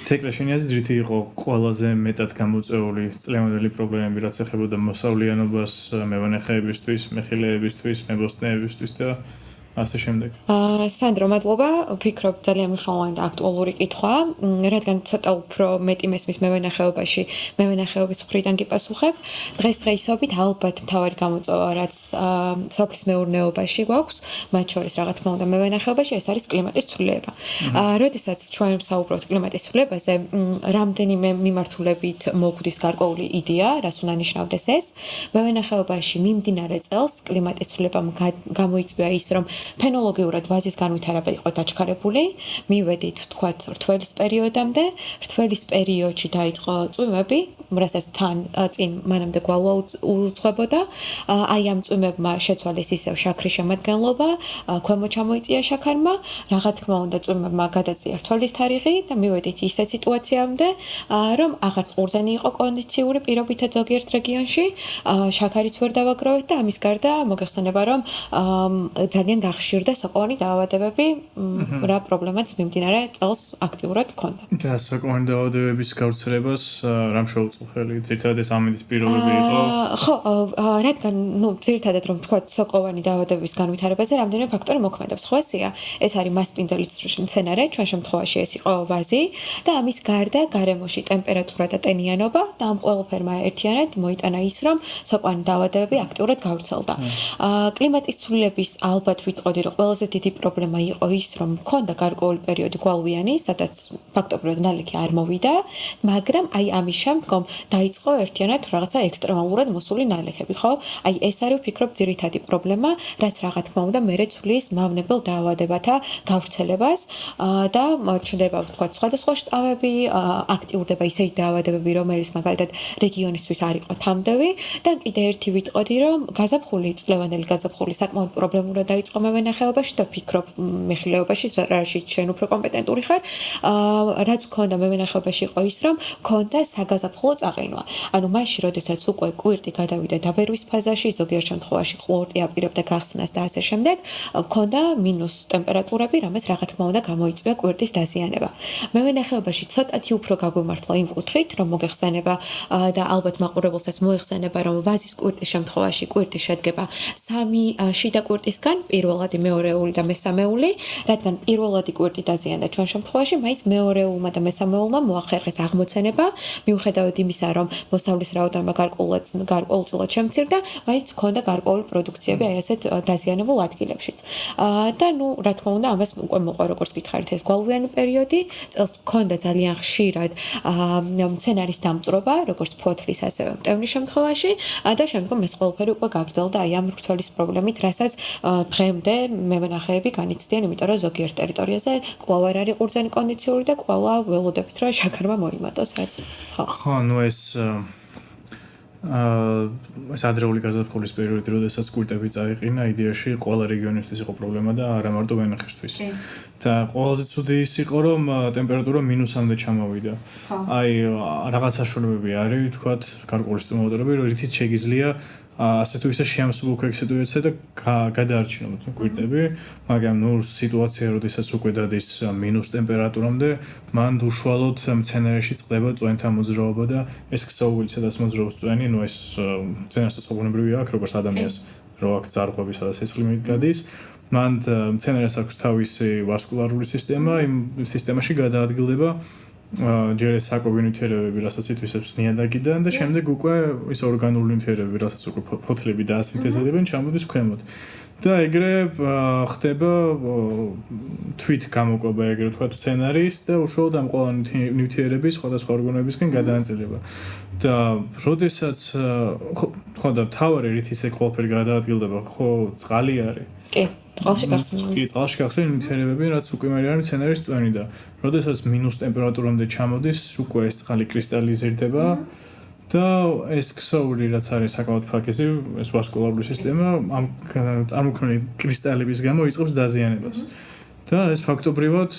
თეკლაშენი აზრით იყო ყველაზე მეტად გამოწვეული წლევანდელი პრობლემები, რაც ეხებოდა მოსავლიანობას, მევენახეებისთვის, მეხილეებისთვის, მებოსტნეებისთვის და ასე შემდეგ. სანდრო, მადლობა. ვფიქრობ, ძალიან მნიშვნელოვანი და აქტუალური კითხვა, რადგან ცოტა უფრო მეტი მესმის მევენახეობაში, მევენახეობის მხრიდან გიპასუხებ. დღესდღეობით ალბათ მთავარი გამოწვევა, რაც სოფლის მეურნეობაში გვაქვს, მათ შორის რა თქმა უნდა მევენახეობაში, ეს არის კლიმატის ცვლილება. როდესაც ჩვენ ვსაუბრობთ კლიმატის ცვლილებაზე, რამდენიმე მიმართულებით მოგვდის გარკვეული იდეა, რას უნდა ნიშნავდეს ეს. მევენახეობაში მიმდინარე წელს კლიმატის ცვლილებამ გამოიწვია ის, რომ ფენოლოგიურად ვაზის განვითარება იყო დაჩქარებული, მივედით ვთქვათ რთველის პერიოდამდე, რთველის პერიოდში დაიწყო წვიმები, რასაც თან წინ მანამდე გვალვა უძღვებოდა, აი ამ წვიმებმა შეცვალეს ისევ შაქრის შემადგენლობა, ქვემოთ ჩამოიწია შაქარმა, რა თქმა უნდა წვიმებმა გადაწია რთველის თარიღი და მივედით ისეთ სიტუაციამდე, რომ აღარ ყურძენი იყო კონდიციური პირობითად ზოგიერთ რეგიონში, შაქარიც ვერ დავაგროვეთ და ამის გარდა მოგეხსენება, რომ ძალიან გახშირდა საკვანი დაავადებები, რა პრობლემაც მიმდინარე წელს აქტიურად ჰქონდა. და საკვანი დაავადებების გავრცელებას რამ შეუწყო ხელი? ძირითადად ეს ამინდის პირობები იყო? ხო, რადგან, ძირითადად რომ ვთქვათ, საკვანი დაავადებების განვითარებაზე რამდენიმე ფაქტორი მოქმედებს. ხო ესეა, ეს არის მასპინძელის მცენარე, ჩვენ შემთხვევაში ეს იყო ვაზი და ამის გარდა გარემოში ტემპერატურა და ტენიანობა და ამ ყველაფერმა ერთიანად მოიტანა ის, რომ საკვანი დაავადებები აქტიურად გავრცელდა. კლიმატის ცვლილების ალბათ ვიტყოდი, რომ ყველაზე დიდი პრობლემა იყო ის, რომ მქონდა გარკვეული პერიოდი გვალვიანი, სადაც ფაქტობრივად ნალექი არ მოვიდა, მაგრამ აი ამის შემდგომ დაიწყო ერთიანად რაღაცა ექსტრემალურად მოსული ნალექები, ხო? აი ეს არის ვფიქრობ ძირითადი პრობლემა, რაც რა თქმა უნდა მერე ცვლის მავნებელ დაავადებათა გავრცელებას და ჩნდება ვთქვათ სხვადასხვა შტამები, აქტიურდება ისეთი დაავადებები, რომელიც მაგალითად რეგიონისთვის არ იყო თამდევი და კიდე ერთი ვიტყოდი, რომ გაზაფხული, წლევანდელი გაზაფხული საკმაოდ პრობლემურად დაიწყო მევენახეობაში და ვფიქრობ მეხილეობაში, რაშიც შენ უფრო კომპეტენტური ხარ, რაც გქონდა მევენახეობაში იყო ის, რომ გქონდა საგაზაფხულო წაყინვა. ანუ მაშინ, როდესაც უკვე კვირტი გადავიდა დაბერვის ფაზაში, ზოგიერთ შემთხვევაში ყლორტი აპირებდა გახსნას და ასე შემდეგ, გქონდა მინუს ტემპერატურები, რამაც რა თქმა უნდა გამოიწვია კვირტის დაზიანება. მევენახეობაში ცოტათი უფრო გაგვიმართლა იმ კუთხით, რომ მოგეხსენება და ალბათ მაყურებელსაც მოეხსენება, რომ ვაზის კვირტის შემთხვევაში კვირტი შედგება სამი შიდა კვირტისგან, პირველადი, მეორეული და მესამეული, რადგან პირველადი კვირტი დაზიანდა ჩვენ შემთხვევაში, მაინც მეორეულმა და მესამეულმა მოახერხეს აღმოცენება, მიუხედავად იმისა, რომ მოსავლის რაოდენობა გარკვეულწილად შემცირდა, მაინც ჰქონდა გარკვეული პროდუქციები აი ასეთ დაზიანებულ ადგილებშიც. და რა თქმა უნდა, ამას უკვე მოყვა როგორც გითხარით ეს გვალვიანი პერიოდი, წელს ჰქონდა ძალიან ხშირად მცენარის დამწვრობა, როგორც ფოთლის, ასევე მტევნის შემთხვევაში და შემდგომ ეს ყველაფერი უკვე გაგრძელდა აი ამ რთველის პრობლემით, რასაც დღემდე მევენახეები განიცდიან, იმიტომ რომ ზოგიერთ ტერიტორიაზე კვლავ არ არის ყურძენი კონდიციური და კვლავ ველოდებით, რომ შაქარმა მოიმატოს, რაც ხო, ეს ადრეული გაზაფხულის პერიოდი, როდესაც კვირტები წაიყინა, იდეაში ყველა რეგიონისთვის იყო პრობლემა და არა მარტო ვენახეშთვის. და ყველაზე ცუდი ის იყო, რომ ტემპერატურა მინუსამდე ჩამოვიდა. აი, რაღაც საშუალებები არის, ვთქვათ, გარკვეული სტიმულატორები, რითიც შეგიძლია ასე თუ ისე შეამსუბუქო ეგ სიტუაცია და გადაარჩინოთ კვირტები, მაგრამ სიტუაცია, როდესაც უკვე დადის მინუს ტემპერატურამდე, მან უშუალოდ მცენარეში წყდება წვენთა მოძრაობა და ეს ქსოვილი, სადაც მოძრაობს წვენი, ეს მცენარესაც ყოველდღიურია აქვს, როგორც ადამიანს, რო აქ ძარღვები, სადაც სისხლი გადის. მან მცენარეს აქვს თავისი ვასკულარული სისტემა, იმ სისტემაში გადაადგილდება ჯერ ეს საკვები ნივთიერებები, რასაც ითვისებს ნიადაგიდან და შემდეგ უკვე ის ორგანული ნივთიერებები, რასაც უკვე ფოთლები დაასინთეზებენ, ჩამოდის ქვემოთ. და ეგრე ხდება თვით გამოკვება ეგრე თქვა მცენარის და უშუალოდ ამ ყველა ნივთიერების სხვადასხვა ორგანოებისგან გადაანაწილება. და როდესაც ხო და თავარი რით ისე ყველაფერი გადაადგილდება, ხო წყალი არის. წყალში გახსნილი. კი, წყალში გახსნილი ნივთიერებები, რაც უკვე მე არის მცენარის წვენი და როდესაც მინუს ტემპერატურამდე ჩამოდის, უკვე ეს წყალი კრისტალიზირდება და ეს ქსოვილი, რაც არის საკმაოდ ფაქეზი, ეს ვასკულარული სისტემა, ამ წარმოქმნილი კრისტალების გამო იწყებს დაზიანებას. და ეს ფაქტობრივად,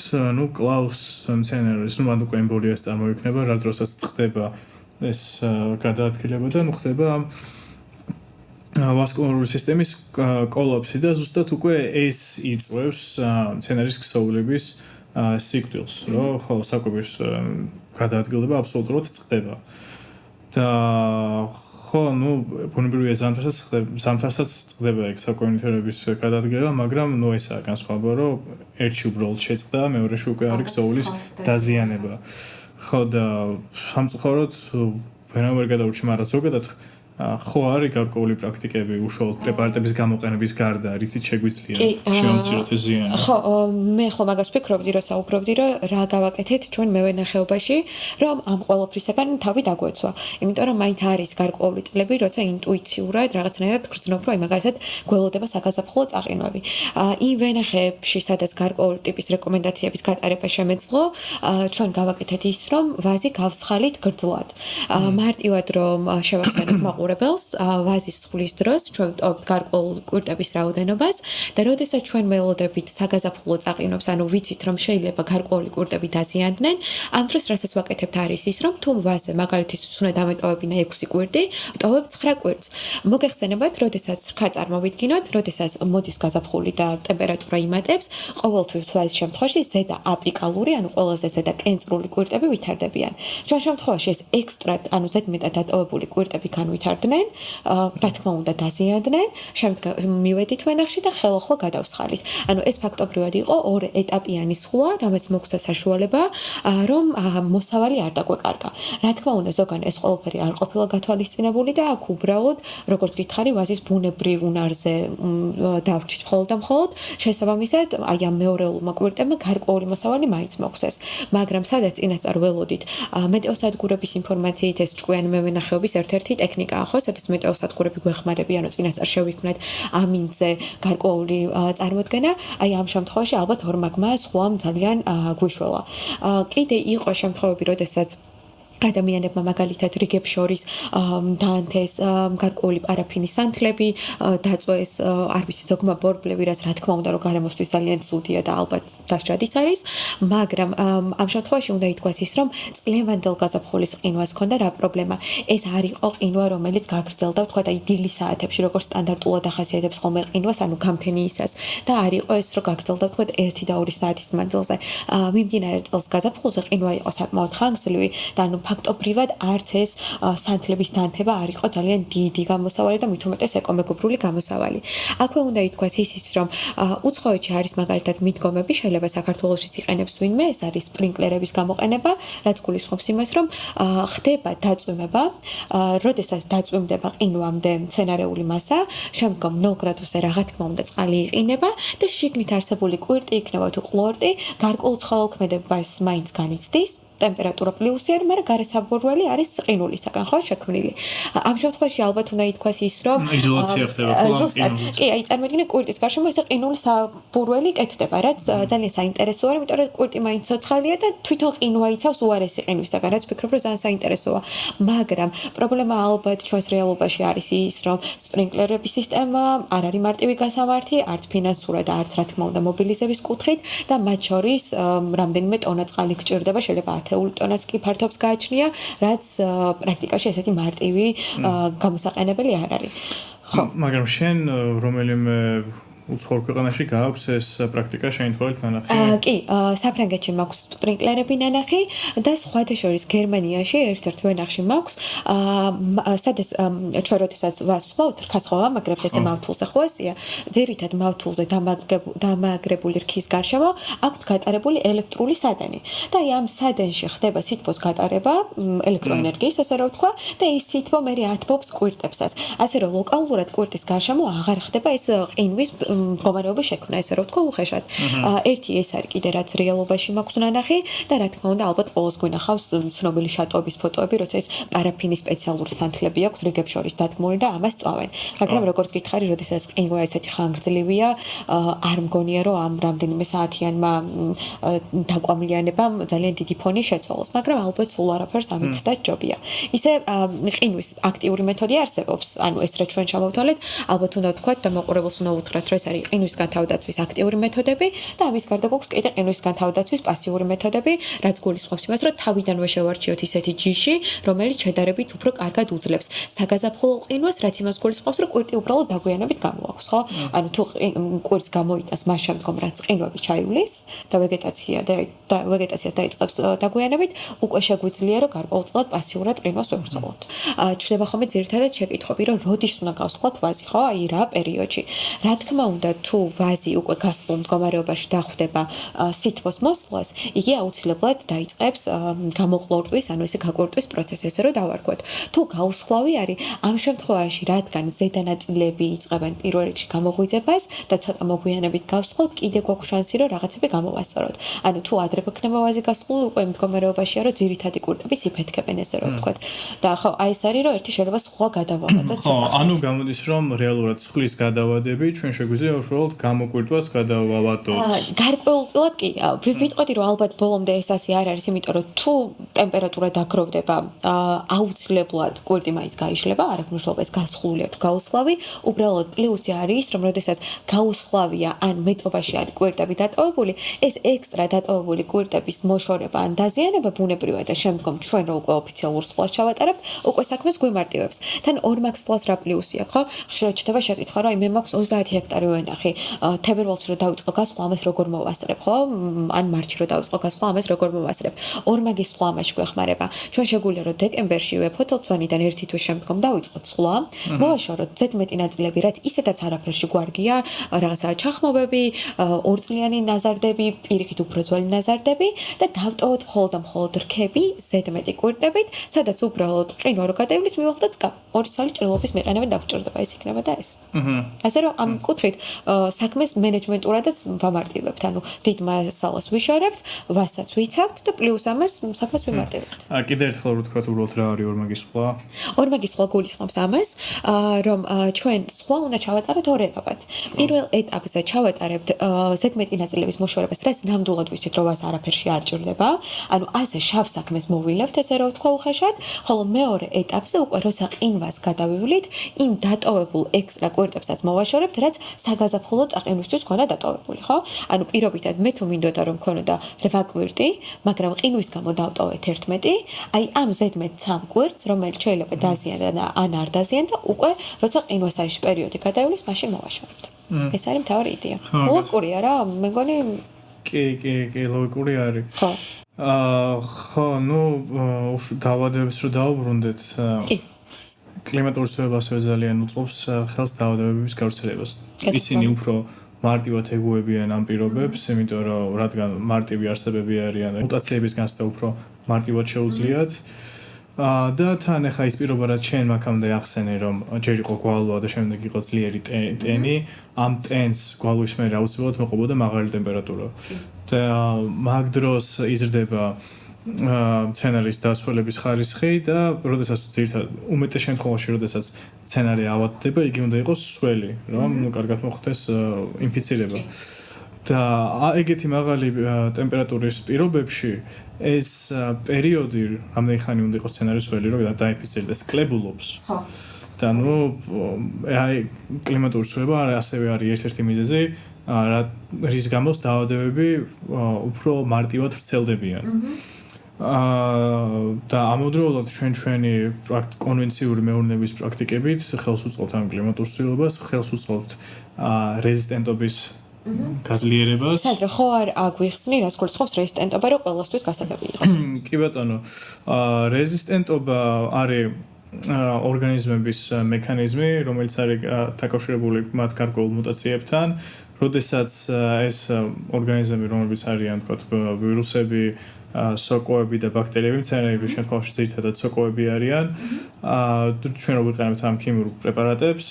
კლავს მცენარეს, მან უკვე ემბოლიას წარმოიქმნება, რა დროსაც ხდება ეს გადაადგილება და ხდება ვასკულარული სისტემის კოლაფსი და ზუსტად უკვე ეს იწვევს მცენარის ქსოვილების სიკვდილს, რომ ხო საკვების გადაადგილება აბსოლუტურად წყდება. და ხო, ბუნებრივია ზამთარსაც წყდება ეგ საკვებითურების გადაადგილება, მაგრამ ესაა განსხვავება, რომ ერთში უბრალოდ შეწყდა, მეორეში უკვე არის ქსოვილის დაზიანება. ხო და სამწუხაროდ ვერავინ ვერ გადაურჩა, მაგრამ ზოგადად ხო არის გარკვეული პრაქტიკები უშუალოდ პრეპარატების გამოყენების გარდა, რითიც შეგვიძლია შემომწიროთ ეს ზიანი. ხო, მე ხო მაგას ვფიქრობდი, რომ საუბრობდი, რომ რა გავაკეთეთ ჩვენ მევენახეობაში, რომ ამ ყველაფრისაგან თავი დაგვეცვა. იმიტომ რომ მაინც არის გარკვეული წლები, როცა ინტუიციურად რაღაცნაირად გრძნობ, რომ მაგალითად გველოდება საგაზაფხულო წაყინვები. იმ ვენახეებში, სადაც გარკვეული ტიპის რეკომენდაციების გატარება შემეძლო, ჩვენ გავაკეთეთ ის, რომ ვაზი გავსხალით გრძლად. მარტივად რომ შევახსენოთ ვაზის ხulis დროს ჩვენ ვტოვებთ გარკვეულ კვირტების რაოდენობას და როდესაც ჩვენ ველოდებით საგაზაფხულო წაყინვებს, ანუ ვიცით რომ შეიძლება გარკვეული კვირტები დაზიანდნენ, ამ დროს რასაც ვაკეთებთ არის ის, რომ თუ ვაზე მაგალითისთვის უნდა დამეტოვებინა 6 კვირტი, ვტოვებთ 9 კვირტს. მოგეხსენებათ, როდესაც რქა წარმოვიდგინოთ, როდესაც მოდის გაზაფხული და ტემპერატურა იმატებს, ყოველთვის ვაზის შემთხვევაში ზედა აპიკალური, ანუ ყველაზე ზედა კენწრული კვირტები ვითარდებიან. ჩვენ შემთხვევაში ეს ექსტრა, ანუ ზედმეტად დატოვებული კვირტები განვითარდნენ, რა თქმა უნდა დაზიანდნენ, შემდგომ მივედით ვენახში და ხელახლა გადავსხალით. ანუ ეს ფაქტობრივად იყო ორი ეტაპიანი სხვა, რამაც მოგცა საშუალება, რომ მოსავალი არ დაგვეკარგა. რა თქმა უნდა, ზოგან ეს ყველაფერი არ ყოფილა გათვალისწინებული და აქ უბრალოდ, როგორც გითხარი, ვაზის ბუნებრივ უნარზე დავრჩით მხოლოდ და მხოლოდ, შესაბამისად, აი ამ მეორეულმა კვირტებმა გარკვეული მოსავალი მაინც მოგცეს. მაგრამ სადაც წინასწარ ველოდით, მეტეოსადგურების ინფორმაციით ეს ჭკვიანი მევენახეობის ერთ-ერთი ტექნიკაა, ხო, სადაც მეტეოსადგურები გვეხმარებიან, რომ წინასწარ შევიქმნათ ამინდზე გარკვეული წარმოდგენა, აი ამ შემთხვევაში ალბათ ორმაგმა სხვამ ძალიან გვიშველა. კიდე იყო შემთხვევები, როდესაც ადამიანებმა მაგალითად რიგებს შორის დაანთეს გარკვეული პარაფინის სანთლები, დაწვეს არ ვიცი ზოგმა ბორბლები, რაც რა თქმა უნდა რომ გარემოსთვის ძალიან ცუდია და ალბათ დასჯადის არის, მაგრამ ამ შემთხვევაში უნდა ითქვას ის, რომ წლევანდელ გაზაფხულის ყინვას ჰქონდა რა პრობლემა. ეს არ იყო ყინვა, რომელიც გაგრძელდა, თქვა და დილის საათებში, როგორც სტანდარტულად ახასიათებს ხოლმე ყინვას, ანუ გამთენიისას და არ იყო ეს, რომ გაგრძელდა, თქვა 1 და 2 საათის მანძილზე. მიმდინარე წელს გაზაფხულზე ყინვა იყო საკმაოდ ხანგრძლივი და ანუ ფაქტობრივად არც ეს სანთლების დანთება არ იყო ძალიან დიდი გამოსავალი და მით უმეტეს ეკომეგობრული გამოსავალი. აქვე უნდა ითქვას ისიც, რომ უცხოეთში არის მაგალითად მიდგომები, შეიძლება საქართველოშიც იყენებს ვინმე, ეს არის სპრინკლერების გამოყენება, რაც გულისხმობს იმას, რომ ხდება დაწვიმება, როდესაც დაწვიმდება ყინვამდე მცენარეული მასა, შემდგომ 0 გრადუსზე რა თქმა უნდა წყალი იყინება და შიგნით არსებული კვირტი იქნება თუ ყლორტი, გარკვეულ ცხოველქმედებას მაინც განიცდის. ტემპერატურა პლუსი არის, მაგრამ გარესაბურველი არის ყინულისაგან, ხო, შექმნილი. ამ შემთხვევაში ალბათ უნდა ითქვას ის, რომ იზოლაცია ხდება ხოლმე. კი, აი წარმოიდგინე კვირტის გარშემო ეს ყინულის საბურველი კეთდება, რაც ძალიან საინტერესოა, იმიტომ რომ კვირტი მაინც ცოცხალია და თვითონ ყინვა იცავს უარესი ყინვისაგან, რაც ვფიქრობ, რომ ძალიან საინტერესოა. მაგრამ პრობლემა ალბათ ჩვენს რეალობაში არის ის, რომ სპრინკლერების სისტემა არ არის მარტივი გასამართი, არც ფინანსურად, არც რა თქმა უნდა მობილიზების კუთხით და მათ შორის რამდენიმე ტონა წყალი გჭირდება, შეიძლება 10 ტონას კი ფართობს გააჩნია, რაც პრაქტიკაში ესეთი მარტივი გამოსაყენებელი არ არის. ხო, მაგრამ შენ რომელიმე უცხოურ ქვეყანაში გააქვს ეს პრაქტიკა შენ თვალით ნანახი? კი, საფრანგეთში მაქვს სპრინკლერები ნანახი და სხვათა შორის გერმანიაში ერთ-ერთ ვენახში მაქვს, სადაც ჩვენ როდესაც ვასვლავთ, რქას ხო ამაგრებთ ესე მავთულზე, ხო ესეა? ძირითად მავთულზე დამაგრებული რქის გარშემო აქვთ გატარებული ელექტრული სადენი. და აი ამ სადენში ხდება სითბოს გატარება, ელექტროენერგიის, ესე რომ ვთქვა, და ის სითბო მერე ათბობს კვირტებსაც. ასე რომ ლოკალურად კვირტის გარშემო აღარ ხდება ეს ყინვის მდგომარეობის შექმნა, ესე რომ ვთქვა უხეშად. ერთი ეს არის კიდე რაც რეალობაში მაქვს ნანახი და რა თქმა უნდა ალბათ ყოველს გვინახავს ცნობილი შატოების ფოტოები, როცა ეს პარაფინის სპეციალური სანთლები აქვს რიგებს შორის დადგმული და ამას წვავენ. მაგრამ როგორც გითხარი, როდესაც ყინვა ესეთი ხანგრძლივია, არ მგონია რომ ამ რამდენიმე საათიანმა დაკვამლიანებამ ძალიან დიდი ფონი შეცვალოს, მაგრამ ალბათ სულ არაფერს ამით და ჯობია. ისე ყინვის აქტიური მეთოდი არსებობს, ანუ ეს რა ჩვენ ჩამოვთვალეთ, ალბათ უნდა ვთქვათ და მოყურებელს უნდა უთხრათ, რომ ეს არის ყინვისგან თავდაცვის აქტიური მეთოდები და ამის გარდა გვაქვს კიდე ყინვისგან თავდაცვის პასიური მეთოდები, რაც გულისხმობს იმას, რომ თავიდანვე შევარჩიოთ ისეთი ჯიში, რომელიც შედარებით უფრო კარგად უძლებს საგაზაფხულო ყინვას, რაც იმას გულისხმობს, რომ კვირტი უბრალოდ დაგვიანებით გამოაქვს, ხო? ანუ თუ კვირს გამოიტანს მას შემდგომ, რაც ყინვები ჩაივლის და ვეგეტაციას დაიწყებს დაგვიანებით, უკვე შეგვიძლია რომ გარკვეულწილად პასიურად ყინვას ვებრძოლოთ. ჩნდება ხოლმე ძირითადად შეკითხვები, რომ როდის უნდა გავსხლათ ვაზი, ხო? აი რა პერიოდში. რა თქმა უნდა, თუ ვაზი უკვე გასულ მდგომარეობაში დახვდება სითბოს მოსვლას, იგი აუცილებლად დაიწყებს გამოყლორტვის, ანუ ესე გაკვირტვის პროცესს, ესე რომ დავარქვათ. თუ გაუსხლავი არის, ამ შემთხვევაში, რადგან ზედა ნაწილები იწყებენ პირველ რიგში გამოღვიძებას და ცოტა მოგვიანებით გავსხლოთ, კიდე გვაქვს შანსი, რომ რაღაცები გამოვასწოროთ. ანუ თუ ადრე გვექნება ვაზი გასხლული, უკვე მდგომარეობაშია, რომ ძირითადი კვირტები იფეთქებენ, ესე რომ ვთქვათ. და ხო, აი ეს არის, რომ ერთი შეიძლება სხვა გადავალოდოთ. ხო, ანუ გამოდის, რომ რეალურად სხვის გადავადები ჩვენ შეგვიძლია უშუალოდ გამოკვირტვას გადავავადოთ. გარკვეულწილად კი. ვიტყოდი, რომ ალბათ ბოლომდე ეს ასე არ არის, იმიტომ რომ თუ ტემპერატურა დაგროვდება, აუცილებლად კვირტი მაინც გაიშლება, არ აქვს მნიშვნელობას გასხლულია თუ გაუსხლავი, უბრალოდ პლუსი არის, რომ როდესაც გაუსხლავია ან მეტობაში არის კვირტები დატოვებული, ეს ექსტრა დატოვებული კვირტების მოშორება ან დაზიანება ბუნებრივია და შემდგომ ჩვენ რო უკვე ოფიციალურ სხლას ჩავატარებთ, უკვე საქმეს გვიმარტივებს. თან ორმაგ სხლას რა პლუსი აქვს, ხო? ხშირად ჩნდება შეკითხვა, რომ მე მაქვს 30 ჰექტარი ვენახი, თებერვალში რო დავიწყო გასხლა, ამას როგორ მოვასწრებ, ხო? ან მარტში რო დავიწყო გასხლა, ამას როგორ მოვასწრებ. ორმაგის სხლა ამაში გვეხმარება. ჩვენ შეგვიძლია რომ დეკემბერშივე ფოთოლცვენიდან ერთი თვის შემდგომ დავიწყოთ სხლა, მოვაშოროთ ზედმეტი ნაწილები, რაც ისედაც არაფერში გვარგია, რაღაცა ჩახმობები, ორწლიანი ნაზარდები, პირიქით უფრო ძველი ნაზარდები და დავტოვოთ მხოლოდ რქები ზედმეტი კვირტებით, სადაც უბრალოდ ყინვა რო გადაივლის, მივახდეთ კა. 2 წელი ჭრილობის მიყენება დაგვჭირდება, ეს იქნება და ეს. ასე რომ ამ კუთხით საქმეს მენეჯმენტურადაც ვამარტივებთ, ანუ დიდ მასალას ვიშორებთ, ვასაც ვიცავთ და პლუს ამას საქმეს ვიმარტივებთ. კიდე ერთხელ რო ვთქვათ უბრალოდ რა არის ორმაგის სხლა? ორმაგის სხლა გულისხმობს ამას, რომ ჩვენ სხლა უნდა ჩავატაროთ ორ ეტაპად. პირველ ეტაპზე ჩავატარებთ ზედმეტი ნაწილების მოშორებას, რაც ნამდვილად ვიცით, რომ მას არაფერში არ ჭირდება, ანუ ასე შავ საქმეს მოვილებთ, ესე რომ ვთქვა უხეშად, ხოლო მეორე ეტაპზე უკვე როცა ყინვას გადავივლით, იმ დატოვებულ ექსტრა კვირტებსაც მოვაშორებთ, რაც საგაზაფხულო წაყინვისთვის ქონდა დატოვებული, ხო? ანუ პირობითად მე თუ მინდოდა რომ ქონოდა 8 კვირტი, მაგრამ ყინვის გამო დავტოვეთ 11, აი ამ ზედმეტ 3 კვირტს, რომელიც შეიძლება დაზიანდა ან არ დაზიანდა, უკვე როცა ყინვას არის პერიოდი გადავლის, მაშინ მოვაშორებთ. ეს არის მთავარი იდეა. ლოგიკურია რა, მე მგონი კი, ლოგიკური არის. ხო. ხო, ნუ დაავადებებს რო დაუბრუნდეთ. კი. კლიმატური ცვლილებები ასევე ძალიან უწყობს ხელს დაავადებების გავრცელებას. ისინი უფრო მარტივად ეგუებიან ამ პირობებს, იმიტომ რომ რადგან მარტივი არსებები არიან, მუტაციების განცდა უფრო მარტივად შეუძლიათ. და თან ახლა ის პირობა რაც ჩვენ მაგამდე ახსენე რომ ჯერ იყო გვალვა და შემდეგ იყო ძლიერი ტენი, ამ ტენს გვალვის მერე აუცილებლად მოყვებოდა მაღალი ტემპერატურა. და მაგ დროს იზრდება სცენარის დასრულების ხარისხი და როდესაც ძირითადად უმეტეს შემთხვევაში როდესაც სცენარი ავადდება, იგი უნდა იყოს სველი, რომ კარგად მოხდეს ინფიცირება. და ეგეთი მაღალი ტემპერატურის პირობებში ეს პერიოდი რამდენი ხანი უნდა იყოს სცენარის სველი, რომ დაინფიცირდეს კლებულობს. ხო. და ნუ აი კლიმატური ცვლილება ასევე არის ერთ-ერთი მიზეზი, რის გამოც დაავადებები უფრო მარტივად ვრცელდებიან. და ამავდროულად ჩვენი კონვენციური მეურნეობის პრაქტიკებით ხელს უწყობთ ამ კლიმატურ ცვლილებას, ხელს უწყობთ რეზისტენტობის გაძლიერებას. საერთოდ ხო არ აგვიხსნი, რას გულისხმობს რეზისტენტობა, რომ ყველასთვის გასაგები იყოს. კი ბატონო, რეზისტენტობა არის ორგანიზმების მექანიზმი, რომელიც არის დაკავშირებული მათ გარკვეულ მუტაციებთან, როდესაც ეს ორგანიზმები, რომლებიც არიან, თქვათ, ვირუსები, სოკოები და ბაქტერიები, მცენარეების შემთხვევაში ძირითადად სოკოები არიან. ჩვენ რო ვიყენებთ ამ ქიმიურ პრეპარატებს,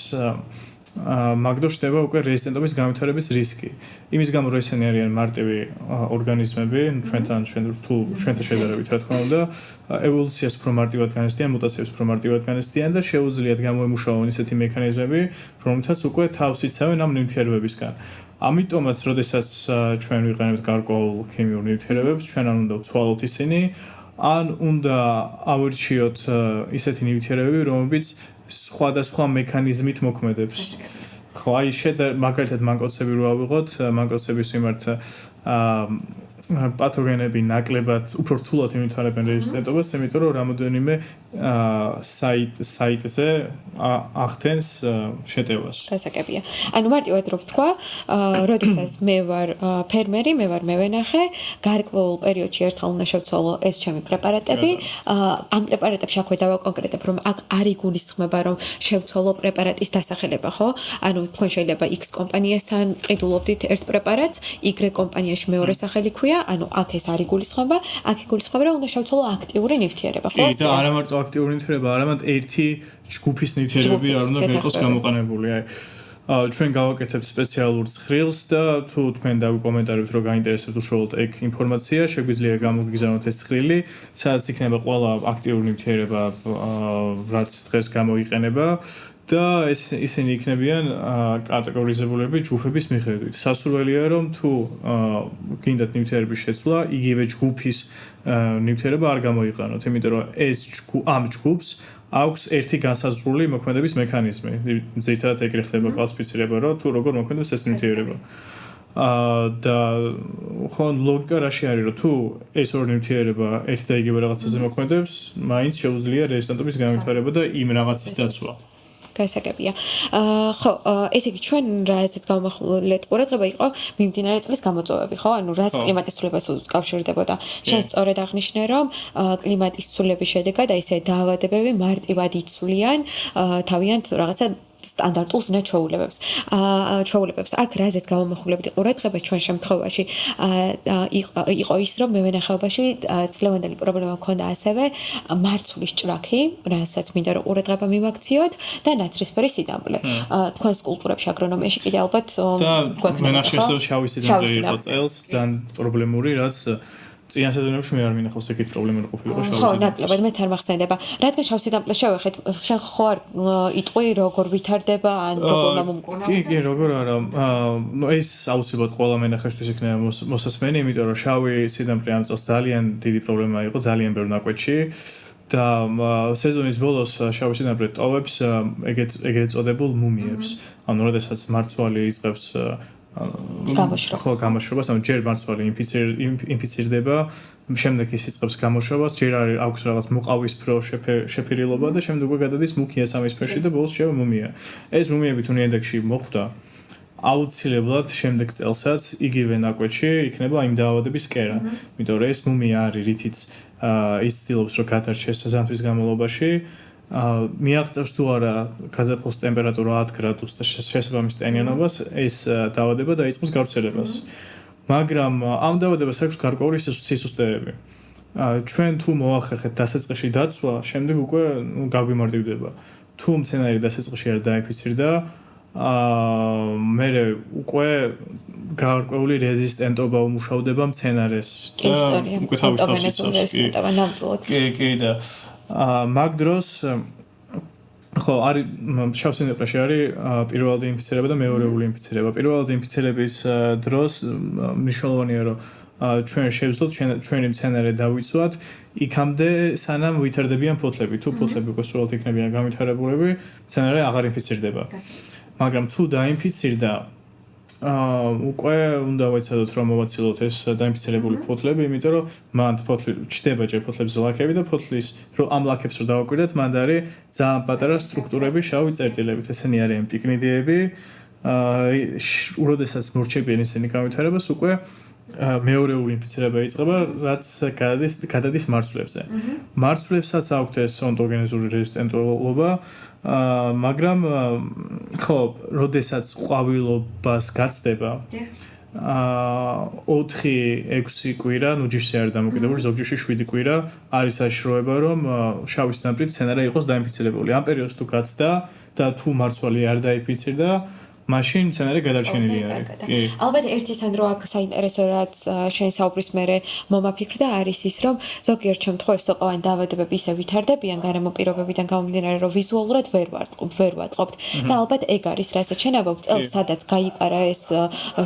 მაგდროს ხდება უკვე რეზისტენტობის განვითარების რისკი. იმის გამო რომ ესენი არიან მარტივი ორგანიზმები, ჩვენთან შედარებით რა თქმა უნდა, ევოლუციას უფრო მარტივად განიცდიან, მუტაციებს უფრო მარტივად განიცდიან და შეუძლიათ გამოემუშავონ ისეთი მექანიზმები, რომლითაც უკვე თავს იცავენ ამ ნივთიერებებისგან. ამიტომაც, როდესაც ჩვენ ვიყენებთ გარკვეულ ქიმიურ ნივთიერებებს, ჩვენ არ უნდა ვცვალოთ ისინი, ან უნდა ავირჩიოთ ისეთი ნივთიერებები, რომლებიც სხვადასხვა მექანიზმით მოქმედებს. ხო, აი მაგალითად მანკოცები რო ავიღოთ, მანკოცების მიმართ პათოგენები ნაკლებად უფრო რთულად იმითარებენ რეზისტენტობას, იმიტომ რომ რამოდენიმე საიტზე ახდენს შეტევას. გასაგებია. ანუ მარტივად რო ვთქვა, როდესაც მე ვარ ფერმერი, მე ვარ მევენახე, გარკვეულ პერიოდში ერთხელ უნდა შევცვალო ეს ჩემი პრეპარატები. ამ პრეპარატებში აქვე დავაკონკრეტებ, რომ აქ არ იგულისხმება, რომ შევცვალო პრეპარატის დასახელება, ხო? ანუ თქვენ შეიძლება X კომპანიასთან ყიდულობდით ერთ პრეპარატს, Y კომპანიაში მეორე სახელი ქვია, ანუ აქ ეს არ იგულისხმება, აქ იგულისხმება, რომ უნდა შევცვალო აქტიური ნივთიერება, ხო? კი, და არა მარტო აქტიური ნივთიერება, არამედ ერთი ჯგუფის ნივთიერებები არ უნდა იყოს გამოყენებული. აი ჩვენ გავაკეთებთ სპეციალურ ცხრილს და თუ თქვენ დავიკომენტარებთ რომ გაინტერესებთ უშუალოდ ეგ ინფორმაცია, შეგვიძლია გამოგიგზავნოთ ეს ცხრილი, სადაც იქნება ყველა აქტიური ნივთიერება, რაც დღეს გამოიყენება და ისინი იქნებიან კატეგორიზებულები ჯგუფების მიხედვით. სასურველია რომ თუ გინდათ ნივთიერების შეცვლა, იგივე ჯგუფის ნივთიერება არ გამოიყენოთ, იმიტომ რომ ამ ჯგუფს აქვს ერთი განსაზღვრული მოქმედების მექანიზმი. ძირითადად ეგრე ხდება კლასიფიცირება, რომ თუ როგორ მოქმედებს ეს ნივთიერება. და ხო ლოგიკა რაში არის, რომ თუ ეს ორი ნივთიერება ერთი და იგივე რაღაცაზე მოქმედებს, მაინც შეუძლია რეზისტენტობის განვითარება და იმ რაღაცის დაცვა. გასაგებია. ხო, ესე იგი ჩვენ რასაც გავმახვილეთ ყურადღება იყო მიმდინარე წლის გამოწვევები, ხო? ანუ რაც კლიმატის ცვლილებას უკავშირდებოდა. შენ სწორედ აღნიშნე, რომ კლიმატის ცვლილების შედეგად აი ესე დაავადებები მარტივად იცვლიან თავიანთ რაღაცა სტანდარტულ ჩვეულებებს. აქ რაზეც გავამახვილებდი ყურადღება ჩვენ შემთხვევაში იყო ის, რომ მევენახეობაში წლევანდელი პრობლემა მქონდა ასევე მარცვლის ჭრაქი, რასაც მინდა რომ ყურადღება მივაქციოთ და ნაცრისფერი სიდამპლე. თქვენს კულტურებში აგრონომიაში კიდე ალბათ გვექნება. მენახეს შავი სიდამპლე იყო წელს, ძალიან პრობლემური, რაც წინა სეზონებში მე არ მინახავს ეგეთ პრობლემები ყოფილიყო შავი სიდამპლე. ხო, ნაკლებად მეც არ მახსენდება. რადგან შავი სიდამპლე შევეხეთ, შენ ხო არ იტყვი როგორ ვითარდება ან როგორ მომკურნალდება? კი, როგორ არა. ეს აუცილებლად ყველა მენახეშთვის იქნება მოსასმენი, იმიტომ რომ შავი სიდამპლე ამ წელს ძალიან დიდი პრობლემა იყო, ძალიან ბევრ ნაკვეთში. და სეზონის ბოლოს შავი სიდამპლე ტოვებს ეგრეთ წოდებულ მუმიებს. ანუ როდესაც მარცვალი იწყებს გამოშრობას, ანუ ჯერ მარცვალი ინფიცირდება, შემდეგ ის იწყებს გამოშრობას, ჯერ აქვს რაღაც მოყავისფრო შეფერილობა და შემდეგ გადადის მუქი ასამისფერში და ბოლოს შევა მუმია. ეს მუმიები თუ ნიადაგში მოხვდა, აუცილებლად შემდეგ წელსაც იგივე ნაკვეთში იქნება იმ დაავადების კერა. იმიტომ რომ ეს მუმია არის, რითიც ის ცდილობს რომ გადარჩეს ზამთრის განმავლობაში. მიაღწევს თუ არა გაზაფხულის ტემპერატურა 10 გრადუსს და შესაბამის ტენიანობას, ეს დაავადება დაიწყოს გავრცელებას. მაგრამ ამ დაავადებას აქვს გარკვეული სისუსტეები. ჩვენ თუ მოახერხეთ დასაწყისში დაცვა, შემდეგ უკვე გაგვიმარტივდება. თუ მცენარე დასაწყისში არ დაინფიცირდა, მე უკვე გარკვეული რეზისტენტობა უმუშავდება მცენარეს. უკვე თავის რეზისტენტობა ნამდვილად. კი და მაგ დროს ხო არის შავ სიდამპლეში არის პირველადი ინფიცირება და მეორეული ინფიცირება. პირველადი ინფიცირების დროს მნიშვნელოვანია რომ ჩვენ შევძლოთ ჩვენი მცენარე დავიცვათ იქამდე სანამ ვითარდებიან ფოთლები. თუ ფოთლები უკვე სრულად იქნებიან განვითარებულები, მცენარე აღარ ინფიცირდება. მაგრამ თუ დაინფიცირდა უკვე უნდა ვეცადოთ რომ მოვაცილოთ ეს დაინფიცირებული ფოთლები, იმიტომ რომ მან ფოთლი ჩდება ჯერ ფოთლების ლაქები და ფოთლის რომ ამ ლაქებს რომ დავაკვირდეთ, მან არის ძალიან პატარა სტრუქტურები შავი წერტილებით. ესენი არიან პიკნიდიები. როდესაც მორჩებიან ესენი განვითარებას, უკვე მეორეული ინფიცირება იწყება, რაც გადადის მარცვლებზე. მარცვლებსაც აქვთ ეს ონტოგენეზური რეზისტენტობა, მაგრამ ხო, როდესაც ყვავილობას გაცდება 4-6 კვირა, ნუ ჯიშზე არის დამოკიდებული, ზოგჯერში 7 კვირა არის საშიშროება, რომ შავი სიდამპლით მცენარე იყოს დაინფიცირებული. ამ პერიოდს თუ გაცდა და თუ მარცვალი არ დაინფიცირდა, მაშინ მცენარე გადარჩენილი არის. ალბათ ერთი სანდრო აქ საინტერესო რაც შენ საუბრის მერე მომაფიქრდა არის ის რომ ზოგიერთ შემთხვევაში სოყოვანი დაავადებები ისე ვითარდებიან გარემო პირობებიდან გამომდინარე რომ ვიზუალურად ვერ ვატყობთ და ალბათ ეგ არის რასაც შენ ამბობ წელს სადაც გაიპარა ეს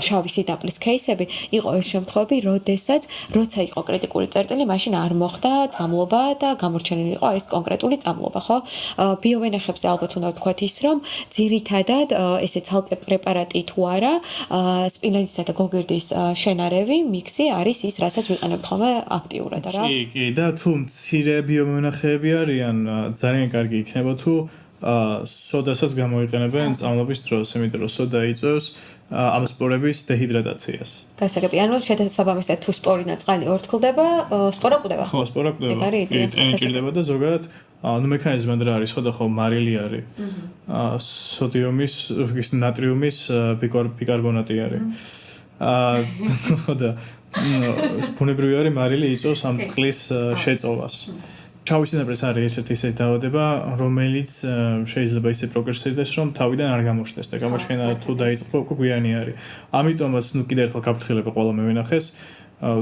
შავი სიდამპლის кейსები იყო ეს შემთხვევები როდესაც როცა იყო კრიტიკული წერტილი მაშინ არ მოხდა წამლობა და გამორჩენილი იყო ეს კონკრეტული წამლობა ხო ბიოვენახებზე ალბათ უნდა ვთქვათ ის რომ ძირითადად ესე პრეპარატი თუ არა, სპინაცისა და გოგირდის შენარევი მიქსი არის ის, რასაც ვიყენებთ ხოლმე აქტიურად რა. კი, და თუ მცირე ბიომევნახეები არიან, ძალიან კარგი იქნება თუ სოდასაც გამოიყენებენ სწავლობის დროს, იმიტომ რომ სოდა იწვევს ამ სპორების დეჰიდრატაციას. გასაგები, ანუ შესაბამისად თუ სპორინა წყალი ორთქლდება, სპორა კვდება. ხო, სპორა კვდება. ტენი ჭირდება და ზოგადად მექანიზმი რა არის, ხო და ხო მარილი არის. სოდიუმის, ნატრიუმის ბიკარბონატი არის. ხო და ბუნებრივი არის მარილი იწვევს ამ წყლის შეწოვას. შავი სინაბრეს არის ესეთი ისეთი დაავადება, რომელიც შეიძლება ისე პროგრესირდეს, რომ თავიდან არ გამოჩნდეს და გამოჩენა თუ დაიწყო უკვე გვიანი არის. ამიტომაც კიდევ ერთხელ გაფრთხილება ყველა მევენახეს,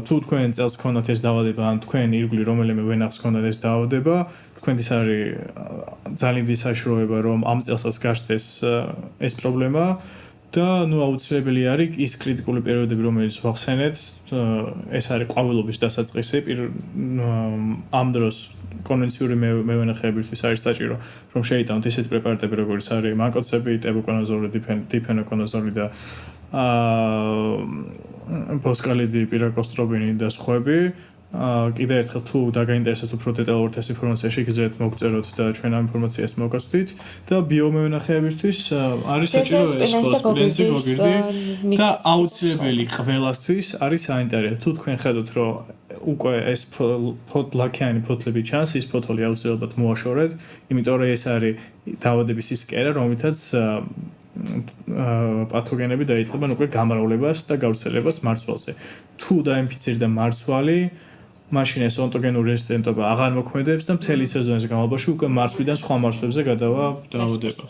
თუ თქვენ წელს გქონდათ ეს დაავადება, ან თქვენ ირგვლივ რომელიმე ვენახს გქონდათ ეს დაავადება, თქვენთვის არის ძალიან დიდი საშუალება, რომ ამ წელსაც გაშდეს ეს პრობლემა და აუცილებელი არის ის კრიტიკული პერიოდები, რომელიც ვახსენეთ, ეს არის ყვავილობის დასაწყისი, ამ დროს კონვენციური მევენახეებისთვის არის საჭირო, რომ შეიტანოთ ისეთი პრეპარატები, როგორც არის მაკოცები, ტებუკონაზოლი, დიფენოკონაზოლი და ბოსკალიდი, პირაკოსტრობინი და სხვები. კიდევ ერთხელ თუ დაგაინტერესებთ უფრო დეტალურად ეს ინფორმაცია შეგიძლიათ მოგწეროთ და ჩვენ ამ ინფორმაციას მოგასვით და ბიომევნახეებისთვის არის საჭირო ეს სპინაცი, გოგირდი და აუცილებელი ყველასთვის არის საინტერესო თუ თქვენ ხედავთ რომ უკვე ეს ლაქიანი ფოთლები ჩანს, ის ფოთოლი აუცილებლად მოაშორეთ, იმიტომ რომ ეს არის დაავადების ის კერა, რომელთაც პათოგენები დაიწყებენ უკვე გამრავლებას და გავრცელებას მარცვალზე. თუ დაინფიცირდა მარცვალი, მაშინ ეს ონტოგენური რეზისტენტობა აღარ მოქმედებს და მთელი სეზონის განმავლობაში უკვე მარცვლიდან სხვა მარცვლებზე გადავა დაავადება.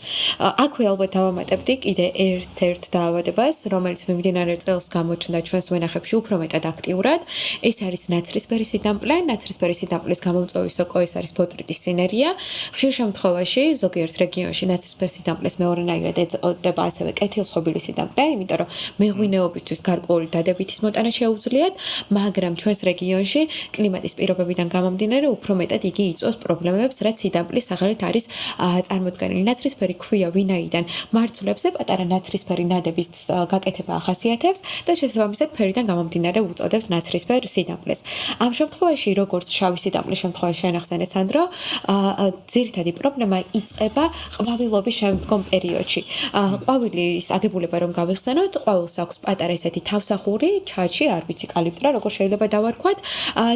აქვე ალბათ დავამატებდი კიდე ერთ დაავადებას, რომელიც მიმდინარე წელს გამოჩნდა ჩვენს ვენახებში უფრო მეტად აქტიურად. ეს არის ნაცრისფერი სიდამპლე. ნაცრისფერი სიდამპლის გამომწვევი სოკო ეს არის ბოტრიტის სინერია. ხშირ შემთხვევაში ზოგიერთ რეგიონში ნაცრისფერ სიდამპლეს მეორენაირად ეწოდება ასევე კეთილსხობილი სიდამპლე, იმიტომ რომ მეღვინეობისთვის გარკვეული დადებითის მოტანა შეუძლიათ, მაგრამ ჩვენს რეგიონში კლიმატის პირობებიდან გამომდინარე უფრო მეტად იგი იწვევს პრობლემებს, რაც სიდამპლის სახელით არის წარმოდგენილი. ნაცრისფერი ქვია, ვინაიდან მარცვლებზე პატარა ნაცრისფერი ნადების გაკეთება ახასიათებს და შესაბამისად ფერიდან გამომდინარე უწოდებს ნაცრისფერ სიდამპლეს. ამ შემთხვევაში, როგორც შავი სიდამპლის შემთხვევაში შენახსენე სანდრო, ძირითადი პრობლემა იწყება ყვავილობის შემდგომ პერიოდში. ყვავილის აგებულება რომ გავიხსენოთ, ყვავილს აქვს პატარა ესეთი თავსახური, ჩაჩი, არ ვიცი კალიპტრა, როგორ შეიძლება დავარქვათ,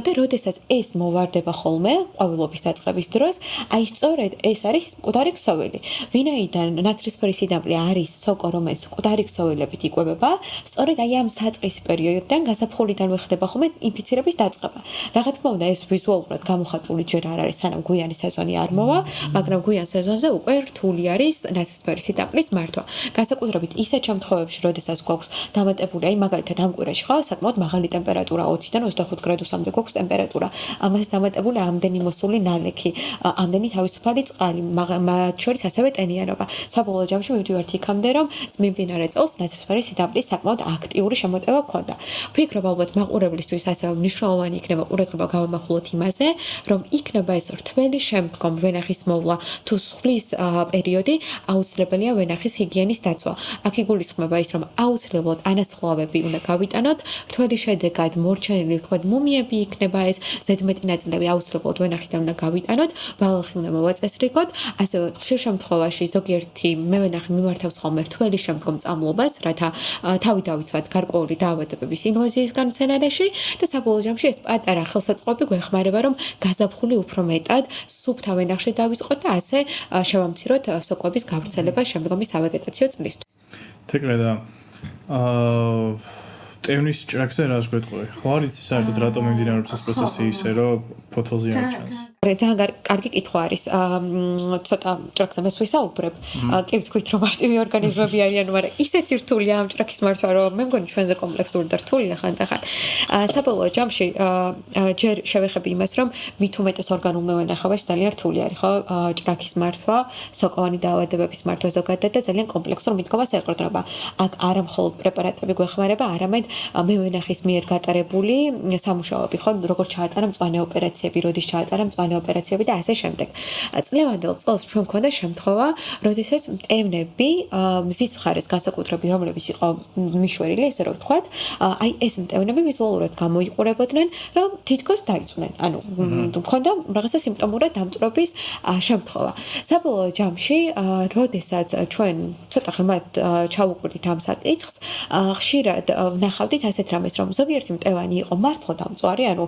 და როდესაც ეს მოვარდება ხოლმე ყვავილობის დაწყების დროს, აი სწორედ ეს არის მკვდარი ქსოვილი. ვინაიდან ნაცრისფერი სიდამპლე არის სოკო, რომელიც მკვდარი ქსოვილებით იკვებება, სწორედ აი ამ საწყის პერიოდიდან გაზაფხულიდანვე ხდება ხოლმე ინფიცირების დაწყება. რა თქმა უნდა, ეს ვიზუალურად გამოხატული ჯერ არ არის, სანამ გვიანი სეზონი არ მოვა, მაგრამ გვიან სეზონზე უკვე რთული არის ნაცრისფერი სიდამპლის მართვა. განსაკუთრებით ისეთ შემთხვევებში, როდესაც გვაქვს დამატებული, აი მაგალითად ამ კვირაში ხო, საკმაოდ მაღალი ტემპერატურა 20-დან 25 გრადუსამდე გვაქვს ტემპერატურა. ამას დამატებული ამდენი მოსული ნალექი, ამდენი თავისუფალი წყალი, მათ შორის ასევე ტენიანობა. საბოლოო ჯამში მივდივართ იქამდე, რომ მიმდინარე წელს ნაცრისფერი სიდამპლის საკმაოდ აქტიური შემოტევა ჰქონდა. ვფიქრობ, ალბათ მაყურებლისთვის ასევე მნიშვნელოვანი იქნება ყურადღება გავამახვილოთ იმაზე, რომ იქნება ეს რთველი შემდგომ ვენახის მოვლა თუ სხვის პერიოდი, აუცილებელია ვენახის ჰიგიენის დაცვა. აქ იგულისხმება ის, რომ აუცილებლად ანასხლავები უნდა გავიტანოთ, რთველი შედეგად მორჩენილი ვთქვათ მუმიები იქნება ეს, ზედმეტი ნაწილები აუცილებლად ვენახიდან უნდა გავიტანოთ, ბალახი უნდა მოვაწესრიგოთ, ასევე ხშირ შემთხვევაში ზოგიერთი მევენახი მიმართავს ხოლმე რთველი შემდგომ წამლობას, რათა თავი დავიცვათ გარკვეული დაავადებების ინვაზიის განმცენარეში და საბოლოო ჯამში ეს პატარა ხელსაწყოები გვეხმარება, რომ გაზაფხული უფრო მეტად სუფთა ვენახში დავიწყოთ და ასე შევამციროთ სოკოების გავრცელება შემდგომი სავეგეტაციო წლისთვის. თეკრე და ტევნის ჭრაკზე რას გვეტყვი? ხო არის საერთოდ რატომ მიმდინარეობს ეს პროცესი ისე, რომ ფოთოლზე არ ჩანს? ძალიან კარგი კითხვა არის. ცოტა ჭრაკზე მე ვისაუბრებ. კი ვთქვით, რომ მარტივი ორგანიზმები არიან, მაგრამ ისეთი რთულია ამ ჭრაკის მართვა, რომ მე მგონი ჩვენზე კომპლექსური და რთულია ხანდახან. საბოლოო ჯამში ჯერ შევეხები იმას, რომ მით უმეტეს ორგანულ მევენახებაში ძალიან რთული არის, ხო? ჭრაკის მართვა, სოკოვანი დაავადებების მართვა ზოგადად და ძალიან კომპლექსურ მიდგომას ეყრდნობა. აქ არა მხოლოდ პრეპარატები გვეხმარება, არამედ მევენახის მიერ გატარებული სამუშაოები, ხო? როგორ ჩაატარა მწვანე ოპერაციები, როდის ჩაატარა მწვანე მწვანე ოპერაციები და ასე შემდეგ. წლევანდელ წელს ჩვენ გვქონდა შემთხვევა, როდესაც მტევნები მზის მხარეს განსაკუთრებით, რომლებიც იყო მიშვერილი, ესე რომ ვთქვათ, აი ეს მტევნები ვიზუალურად გამოიყურებოდნენ, რომ თითქოს დაიწუნენ. ანუ მქონდა რაღაცა სიმპტომურად დამწვრობის შემთხვევა. საბოლოო ჯამში, როდესაც ჩვენ ცოტა ღრმად ჩავუკვირდით ამ საკითხს, ხშირად ვნახავდით ასეთ რამეს, რომ ზოგიერთი მტევანი იყო მართლა დამწვარი, ანუ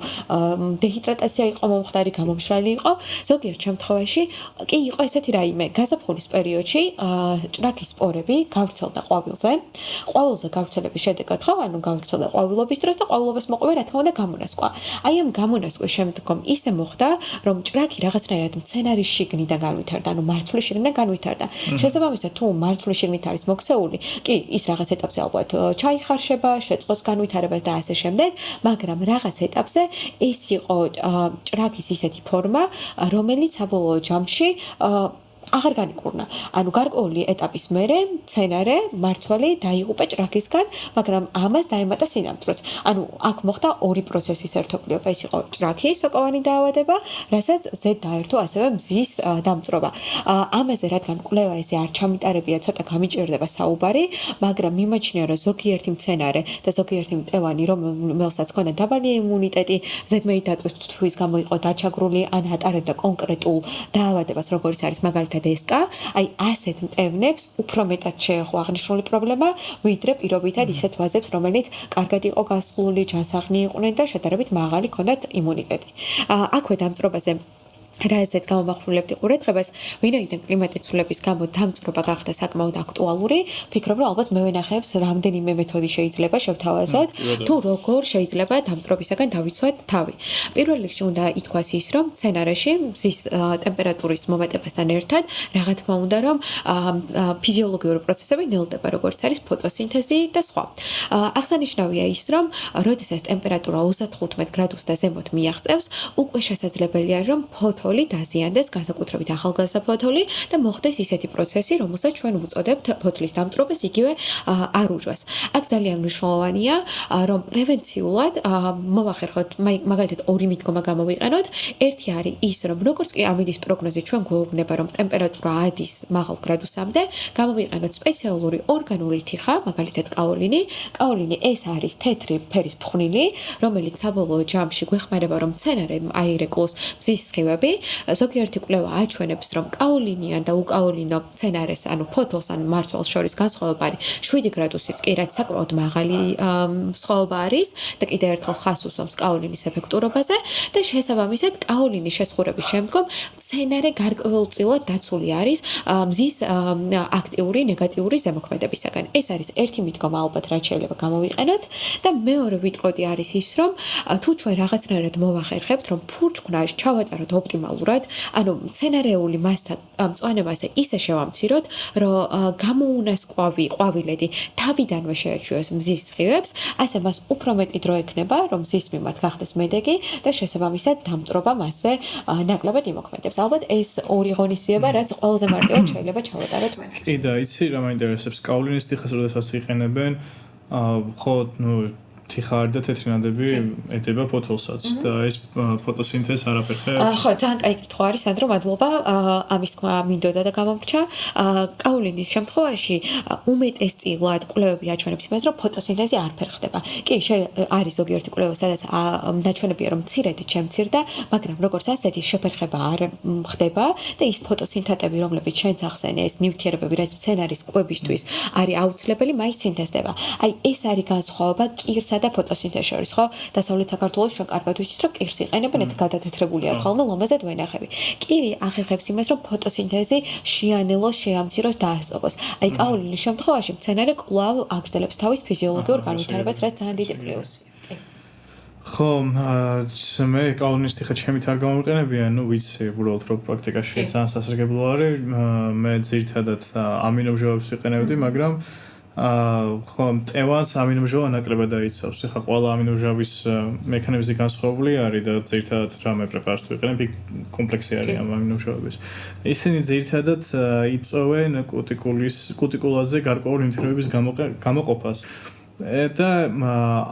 დეჰიდრატაცია იყო მომხდარი, გამომშრალი იყო, ზოგიერთ შემთხვევაში კი იყო ესეთი რაიმე, გაზაფხულის პერიოდში ჭრაქის სპორები გავრცელდა ყვავილზე. ყვავილზე გავრცელების შედეგად ხო, ანუ გავრცელდა ყვავილობის დროს და ყვავილობის მოყვა რა თქმა უნდა გამონასკვა. აი ამ გამონასკვის შემდგომ ისე მოხდა, რომ ჭრაქი რაღაცნაირად მცენარის შიგნიდან განვითარდა, ანუ მარცვლის შიგნიდან განვითარდა. შესაბამისად, თუ მარცვლის შიგნით არის მოქცეული, კი ის რაღაც ეტაპზე ალბათ ჩაიხარშება, შეწყოს განვითარებას და ასე შემდეგ, მაგრამ რაღაც ეტაპზე ეს იყო ჭრაქის ისეთი ფორმა, რომელიც საბოლოო ჯამში აღარ განიკურნა. ანუ გარკვეული ეტაპის მერე მცენარე მარცვალი დაიღუპა ჭრაქისგან, მაგრამ ამას დაემატა სინამტვროც. ანუ აქ მოხდა ორი პროცესის ერთობლიობა, ეს იყო ჭრაქის სოკოვანი დაავადება, რასაც ზედ დაერთო ასევე მზის დამწვრობა. ამაზე რადგან კვლევა ესე არ ჩამიტარებია, ცოტა გამიჭირდება საუბარი, მაგრამ მიმაჩნია, რომ ზოგიერთი მცენარე და ზოგიერთი მტევანი, რომელსაც ჰქონდა დაბალი იმუნიტეტი, ზედმეიდატვისთვის გამო იყო დაჩაგრული ან ატარებდა კონკრეტულ დაავადებას, როგორც არის მაგალითად ესკა, აი ასეთ მტევნებს უფრო მეტად შეეხო აღნიშნული პრობლემა, ვიდრე პირობითად ისეთ ვაზებს, რომელიც კარგად იყო გასხლული, ჯანსაღნი იყვნენ და შედარებით მაღალი ჰქონდათ იმუნიტეტი. აქვე დამწვრობაზე რასაც გამოვახვილებდი ყურადღებას, ვინაიდან კლიმატის ცვლილების გამო დამწვრობა გახდა საკმაოდ აქტუალური, ვფიქრობ, რომ ალბათ მე ვენახებს რამდენიმე მეთოდი შეიძლება შევთავაზოთ, თუ როგორ შეიძლება დამწვრობისაგან დავიცვათ თავი. პირველ რიგში უნდა ითქვას ის, რომ სცენარაში მზის ტემპერატურის მომატებასთან ერთად, რა თქმა უნდა, რომ ფიზიოლოგიური პროცესები ნელდება, როგორც არის ფოტოსინთეზი და სხვა. აღსანიშნავია ის, რომ როდესაც ტემპერატურა 35 გრადუს და ზემოთ მიაღწევს, უკვე შესაძლებელია, რომ ფოთოლი დაზიანდეს, განსაკუთრებით ახალგაზრდა ფოთოლი და მოხდეს ისეთი პროცესი, რომელსაც ჩვენ ვუწოდებთ ფოთლის დამწვრობას, იგივე არუჯვას. აქ ძალიან მნიშვნელოვანია, რომ პრევენციულად მოვახერხოთ, მაგალითად ორი მიდგომა გამოვიყენოთ. ერთი არის ის, რომ როგორც კი ამინდის პროგნოზი ჩვენ გვეუბნება, რომ ტემპერატურა ადის მაღალ გრადუსამდე, გამოვიყენოთ სპეციალური ორგანული თიხა, მაგალითად კაოლინი. კაოლინი ეს არის თეთრი ფერის ფხვნილი, რომელიც საბოლოო ჯამში გვეხმარება, რომ მცენარე აირეკლოს მზის სხივები. ზოგიერთი კვლევა აჩვენებს, რომ კაოლინიან და უკაოლინო მცენარეს, ანუ ფოთოლს ან მარცვალს შორის განსხვავება არის 7 გრადუსის, კი რაც საკმაოდ მაღალი სხვაობა არის და კიდევ ერთხელ ხას უსვამს კაოლინის ეფექტურობაზე და შესაბამისად კაოლინის შესხურების შემდგომ მცენარე გარკვეულწილად დაცული არის მზის აქტიური ნეგატიური ზემოქმედებისაგან. ეს არის ერთი მიდგომა ალბათ, რაც შეიძლება გამოვიყენოთ და მეორე ვიტყოდი არის ის, რომ თუ ჩვენ რაღაცნაირად მოვახერხებთ, რომ ფურჩქნა ჩავატაროთ ოპტიმალურად, ანუ მცენარეული მასთან მწვანე მასა ისე შევამციროთ, რომ გამოუნასკვავი ყვავილედი თავიდანვე შეაჩვიოს მზის სხივებს, ასე მას უფრო მეტი დრო ექნება, რომ მზის მიმართ გახდეს მედეგი და შესაბამისად დამწვრობა მასზე ნაკლებად იმოქმედებს. ალბათ ეს ორი ღონისძიება, რაც ყველაზე მარტივად შეიძლება ჩავატაროთ მე. კი და იცი რა მაინტერესებს, კაოლინის თიხას როდესაც იყენებენ, ხო, თიხარ და თეთრი ნადები ეტება ფოთოლსაც და ეს ფოტოსინთეზს არაფერ ხე? ხო, ძალიან კაი კითხვა არის, სანდრო, მადლობა. ამის თქმა მინდოდა და გამომრჩა. კაოლინის შემთხვევაში უმეტესწილად კვლევები აჩვენებს იმას, რომ ფოტოსინთეზი არ ფერხდება. კი, არის ზოგიერთი კვლევა, სადაც ნაჩვენებია, რომ მცირედით შემცირდა, მაგრამ როგორც ასეთი შეფერხება არ ხდება და ის ფოტოსინთეტები, რომლებიც ჩვენს ახსენე, ეს ნივთიერებები, რაც მცენარის კვებისთვის არის აუცილებელი, მაინც სინთეზდება. აი, ეს არის განსხვავება კირსა და ფოტოსინთეზს შორის, ხო? დასავლეთ საქართველოს ჩვენ კარგად ვიცით, რომ კირს იყენებენ, ეს გადათეთრებული არ ხოლმე ლომაზე ვენახები. კირი ახერხებს იმას, რომ ფოტოსინთეზი შეანელოს, შეამციროს და ასწავლოს. აი, კაოლინის შემთხვევაში მცენარე კვლავ აგრძელებს თავის ფიზიოლოგიურ განვითარებას, რაც ძალიან დიდი პლუსია. ხო, მე კაოლინის თიხა ჩემით არ გამოვიყენებია, ну, ვიცი, უბრალოდ რომ პრაქტიკაში ძალიან სასარგებლო არის. მე ძირითადად ამინომჟავებს ვიყენებდი, მაგრამ ხო, მტევანს ამინომჟავა ნაკლებად დაიცავს. ეხლა ყველა ამინომჟავის მექანიზმი განსხვავებული არის და ძირითადად რამე პრეპარატს ვიყენებ, კომპლექსი არის ამ ამინომჟავების. ისინი ძირითადად იწვევენ კუტიკულაზე გარკვეული ნივთიერებების გამოყოფას. და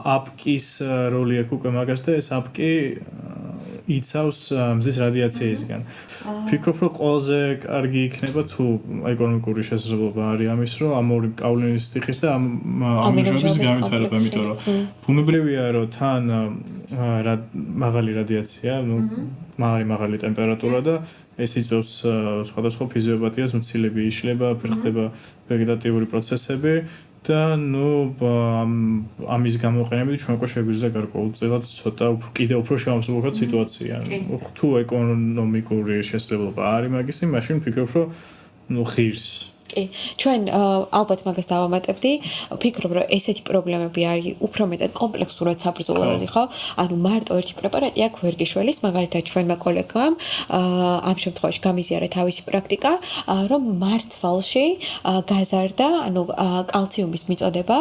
აპკის როლი აქვს უკვე მაგას და ეს აპკი იცავს მზის რადიაციისგან. ფიქრობ, რომ ყველაზე კარგი იქნება თუ ეკონომიკური შესაძლებლობა არის ამის, რომ ამ ორი კავლინის სტიხის და ამ ამჟამების განვითარება, იმიტომ რომ ბუნებრივია, რომ თან მაღალი რადიაცია, მაღალი ტემპერატურა და ეს იწვევს სხვადასხვა ფიზიოპათიას, მცილები იშლება, ხდება ვეგეტატიური პროცესები და ამის გამოყენებით ჩვენ უკვე შეგვიძლია გარკვეულწილად ცოტა კიდევ უფრო შემოსავლად სიტუაცია. თუ ეკონომიკური შესაძლებლობა არის მაგისი, მაშინ ვფიქრობ, რომ ღირს. კი, ჩვენ ალბათ მაგას დავამატებდი. ვფიქრობ, რომ ესეთი პრობლემები არის უფრო მეტად კომპლექსურად საბრძოლველად, ხო? ანუ მარტო ერთი პრეპარატი აქ ვერ გიშველის, მაგალითად ჩვენმა კოლეგამ ამ შემთხვევაში გამიზიარა თავისი პრაქტიკა, რომ მართვალში გაზარდა, ანუ კალციუმის მიწოდება,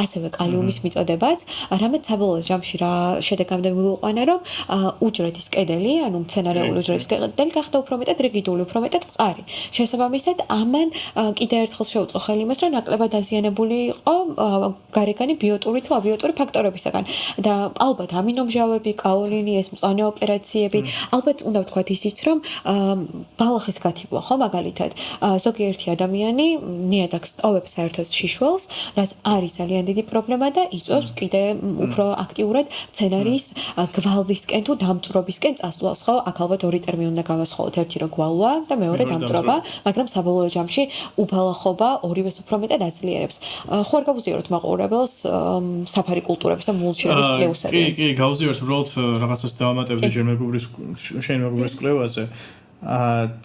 ასევე კალიუმის მიწოდებაც, რამაც საბოლოო ჯამში რა შედეგამდე მივიყვანა, რომ უჯრედის კედელი, ანუ მცენარეული უჯრედის კედელი გახდა უფრო მეტად რიგიდული, უფრო მეტად მყარი. შესაბამისად, ამან კიდევ ერთხელ შეუწყო ხელი იმას, რომ ნაკლებად დაზიანებული იყო გარეგანი ბიოტური თუ აბიოტური ფაქტორებისაგან. და ალბათ ამინომჟავები, კაოლინი, ეს მწვანე ოპერაციები, ალბათ უნდა ვთქვათ ისიც, რომ ბალახის გათიბვა, ხო, მაგალითად, ზოგიერთი ადამიანი ნიადაგს ტოვებს საერთოდ შიშველს, რაც არის ძალიან დიდი პრობლემა და იწვევს კიდევ უფრო აქტიურად მცენარის გვალვისკენ თუ დამწვრობისკენ წასვლას, ხო? აქ ალბათ ორი ტერმინი უნდა გავასხოთ, ერთი რო გვალვა და მეორე დამწვრობა, მაგრამ საბოლოო ჯამში უბალახობა ორივეს უფრო მეტად აძლიერებს. ხო არ გავუზიაროთ მაყურებელს საფარი კულტურების და მულჩირების პლუსები. კი, გავუზიაროთ, უბრალოდ რაღაცას დავამატებდი შენ მეგობრის კვლევაზე.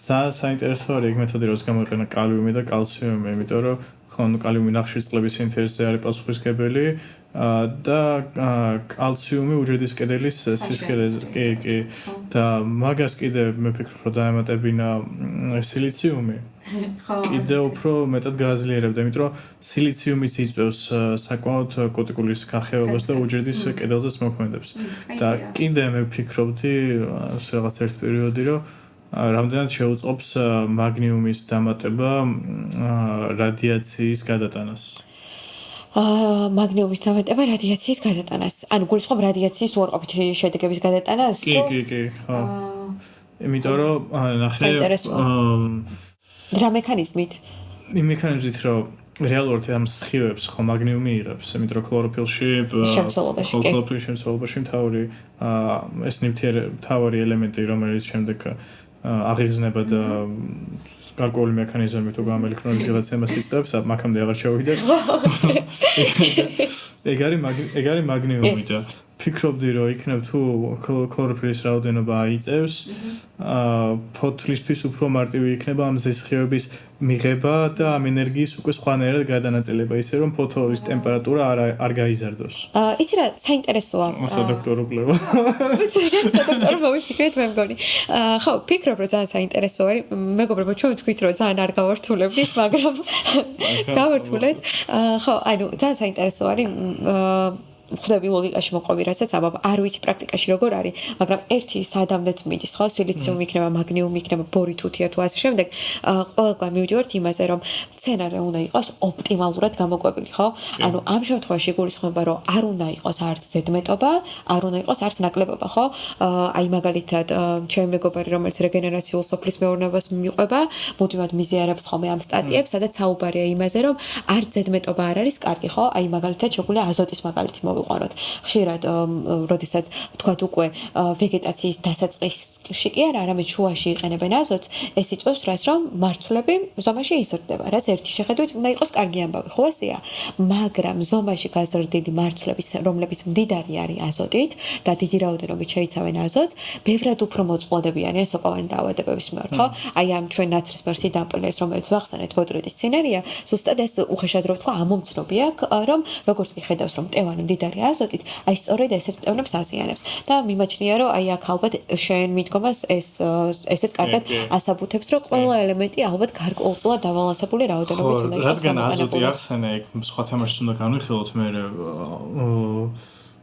ძალიან საინტერესო არის ეგ მეთოდი, როდის გამოიყენა კალიუმი და კალციუმი, იმიტომ რომ ხო კალიუმი ნახშირწყლების სინთეზზე არის პასუხისმგებელი და კალციუმი უჯრედის კედელის სისქელეზე. კი. და მაგას კიდე მე ვფიქრობ, რომ დაემატებინა სილიციუმი. კიდევ უფრო მეტად გააძლიერებდა, იმიტომ რომ სილიციუმიც იწვევს საკმაოდ კორტიკულის განხევებას და უჯრედის კედელზეც მოქმედებს. და კიდე მე ვფიქრობდი რაღაც ერთ პერიოდი, რომ რამდენად შეუწყობს მაგნიუმის დამატება რადიაციის გადატანას. მაგნიუმის დამატება რადიაციის გადატანას. ანუ გულისხმობ რადიაციის უარყოფითი შედეგების გადატანას? კი, ხო. იმიტომ რომ ნახე რა მექანიზმით? იმ მექანიზმით, რომ რეალურად ამ სხივებს ხო მაგნიუმი იღებს, იმიტომ რომ ქლოროფილში შემცველობაში მთავარი ეს მთავარი ელემენტი, რომელიც შემდეგ აღიზნება და გარკვეული მექანიზმებით თუ გამელიქნოების გადაცემას იწყებს, მაგამდე აღარ შევიდეთ. ეგ არის მაგნიუმი და ფიქრობდი, რომ იქნებ თუ ქლოროფილის რაოდენობა აიწევს, ფოთლისთვის უფრო მარტივი იქნება ამ ზესხიების მიღება და ამ ენერგიის უკვე სხვანაირად გადანაწილება, ისე რომ ფოთოლის ტემპერატურა არ გაიზარდოს. იცი რა, საინტერესოა. სადოქტორო კვლევა. სადოქტორო მოვიფიქრეთ მე მგონი. ხო, ფიქრობ, რომ ძალიან საინტერესო არის. მეგობრებო, ჩვენ ვთქვით, რომ ძალიან არ გავართულებდით, მაგრამ გავართულეთ. ხო, ანუ ძალიან საინტერესო არის. ხვდები ლოგიკაში მოყვები, რასაც აბა არ ვიცი პრაქტიკაში როგორ არის, მაგრამ ერთი სადამდეც მიდის, ხო, სილიციუმი იქნება, მაგნიუმი იქნება, ბორი თუთია თუ ასე შემდეგ. ყველგან მივიდივართ იმაზე, რომ მცენარე უნდა იყოს ოპტიმალურად გამოკვებილი, ხო? ანუ ამ შემთხვევაში გულისხმობა, რომ არ უნდა იყოს არც ზედმეტობა, არ უნდა იყოს არც ნაკლებობა, ხო? აი მაგალითად, ჩემი მეგობარი, რომელიც რეგენერაციულ სოფლის მეურნეობას მიყვება, მუდმივად მიზიარებს ხოლმე ამ სტატიებს, სადაც საუბარია იმაზე, რომ არც ზედმეტობა არ არის კარგი, ხო? აი მაგალითად შეგვიძლია აზოტის მაგალითი მოვიყვანოთ. ხშირად, როდესაც ვთქვათ უკვე ვეგეტაციის დასაწყისში კი არა, არამედ შუაში იყენებენ აზოტს, ეს იწვევს რას, რომ მარცვლები ზომაში იზრდება, რაც ერთი შეხედვით უნდა იყოს კარგი ამბავი, ხო ესეა? მაგრამ ზომაში გაზრდილი მარცვლების, რომლებიც მდიდარი არის აზოტით და დიდი რაოდენობით შეიცავენ აზოტს, ბევრად უფრო მოწყვლადებიანია სოკოვანი დაავადებების მიმართ, ხო? აი ამ ჩვენ ნაცრისფერ სიდამპლეს, რომელიც ვახსენეთ ბოდრედის სცენარია, ზუსტად ეს უხეშად რო ვთქვა, ამომცნობი აქვს, რომ როგორც კი ხედავს, რომ მტევანი მდიდარი აზოტით, აი სწორედ ესეთ მტევნებს აზიანებს და მიმაჩნია, რომ აი აქ ალბათ შენ მიდგომას ესეც კარგად ასაბუთებს, რომ ყველა ელემენტი ალბათ გარკვეულწილად დაბალანსებული რაოდენობით უნდა იყოს. რადგან აზოტი ახსენე, ეგ სხვა თემაში უნდა განვიხილოთ, მე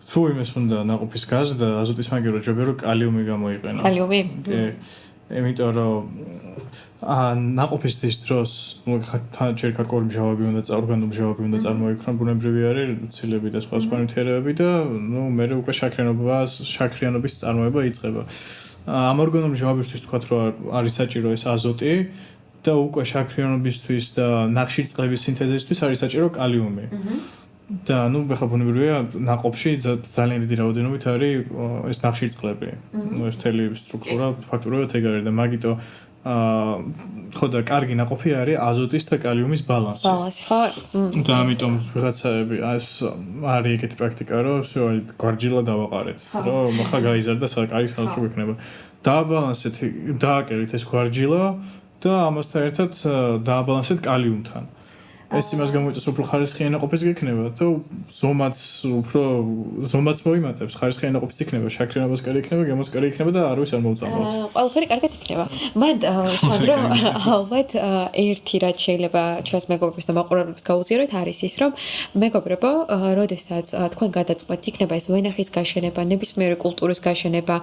თუ იმეს უნდა ნაყოფის გაზრდა, აზოტის მაგერო ჯობია რომ კალიუმი გამოიყენო. კალიუმი? იმიტომ რომ ნაყოფის დროს ჯერ გარკვეული მჟავები უნდა ორგანული მჟავები უნდა წარმოიქმნან ბუნებრივი არის ცილები და სხვა ნივთიერებები და მე უკვე შაქრიანობის წარმოება იწყება. ამ ორგანული მჟავებისთვის თქვათ რომ არის საჭირო ეს აზოტი და უკვე შაქრიანობისთვის და ნახშირწყლების სინთეზისთვის არის საჭირო კალიუმი. და ხა ბუნებრივია ნაყოფში ძალიან დიდი რაოდენობით არის ეს ნახშირწყლები. ეს მთელი სტრუქტურა ფაქტობრივად ეგ არის და მაგიტო ხო და კარგი ნაყოფი არის აზოტის და კალიუმის ბალანსი. ბალანსი, ხო? და ამიტომ ვიღაცები არის ეგეთი პრაქტიკა, რომ გვარჯილა დავაყარეთ, რომ ხა გაიზარდა საკარის ხალხი იქნება. დააბალანსეთ, დააკერით ეს გვარჯილა და ამასთან ერთად დააბალანსეთ კალიუმთან. ეს იმას გამოიწვევს უფრო ხარისხიანი ნაყოფის გექნება და ზომაც მოიმატებს ხარისხიანი ნაყოფის იქნება, შაქრიანობას კარგი იქნება, გემოს კარგი იქნება და არ მოუწამოთ. ყველაფერი კარგად იქნება. მან სანდრო ალბათ ერთი რაც შეიძლება ჩვენს მეგობრებს და მაყურებლებს გაუზიაროთ არის ის, რომ მეგობრებო, როდესაც თქვენ გადაწყვეტთ იქნება ეს ვენახის გაშენება, ნებისმიერი კულტურის გაშენება,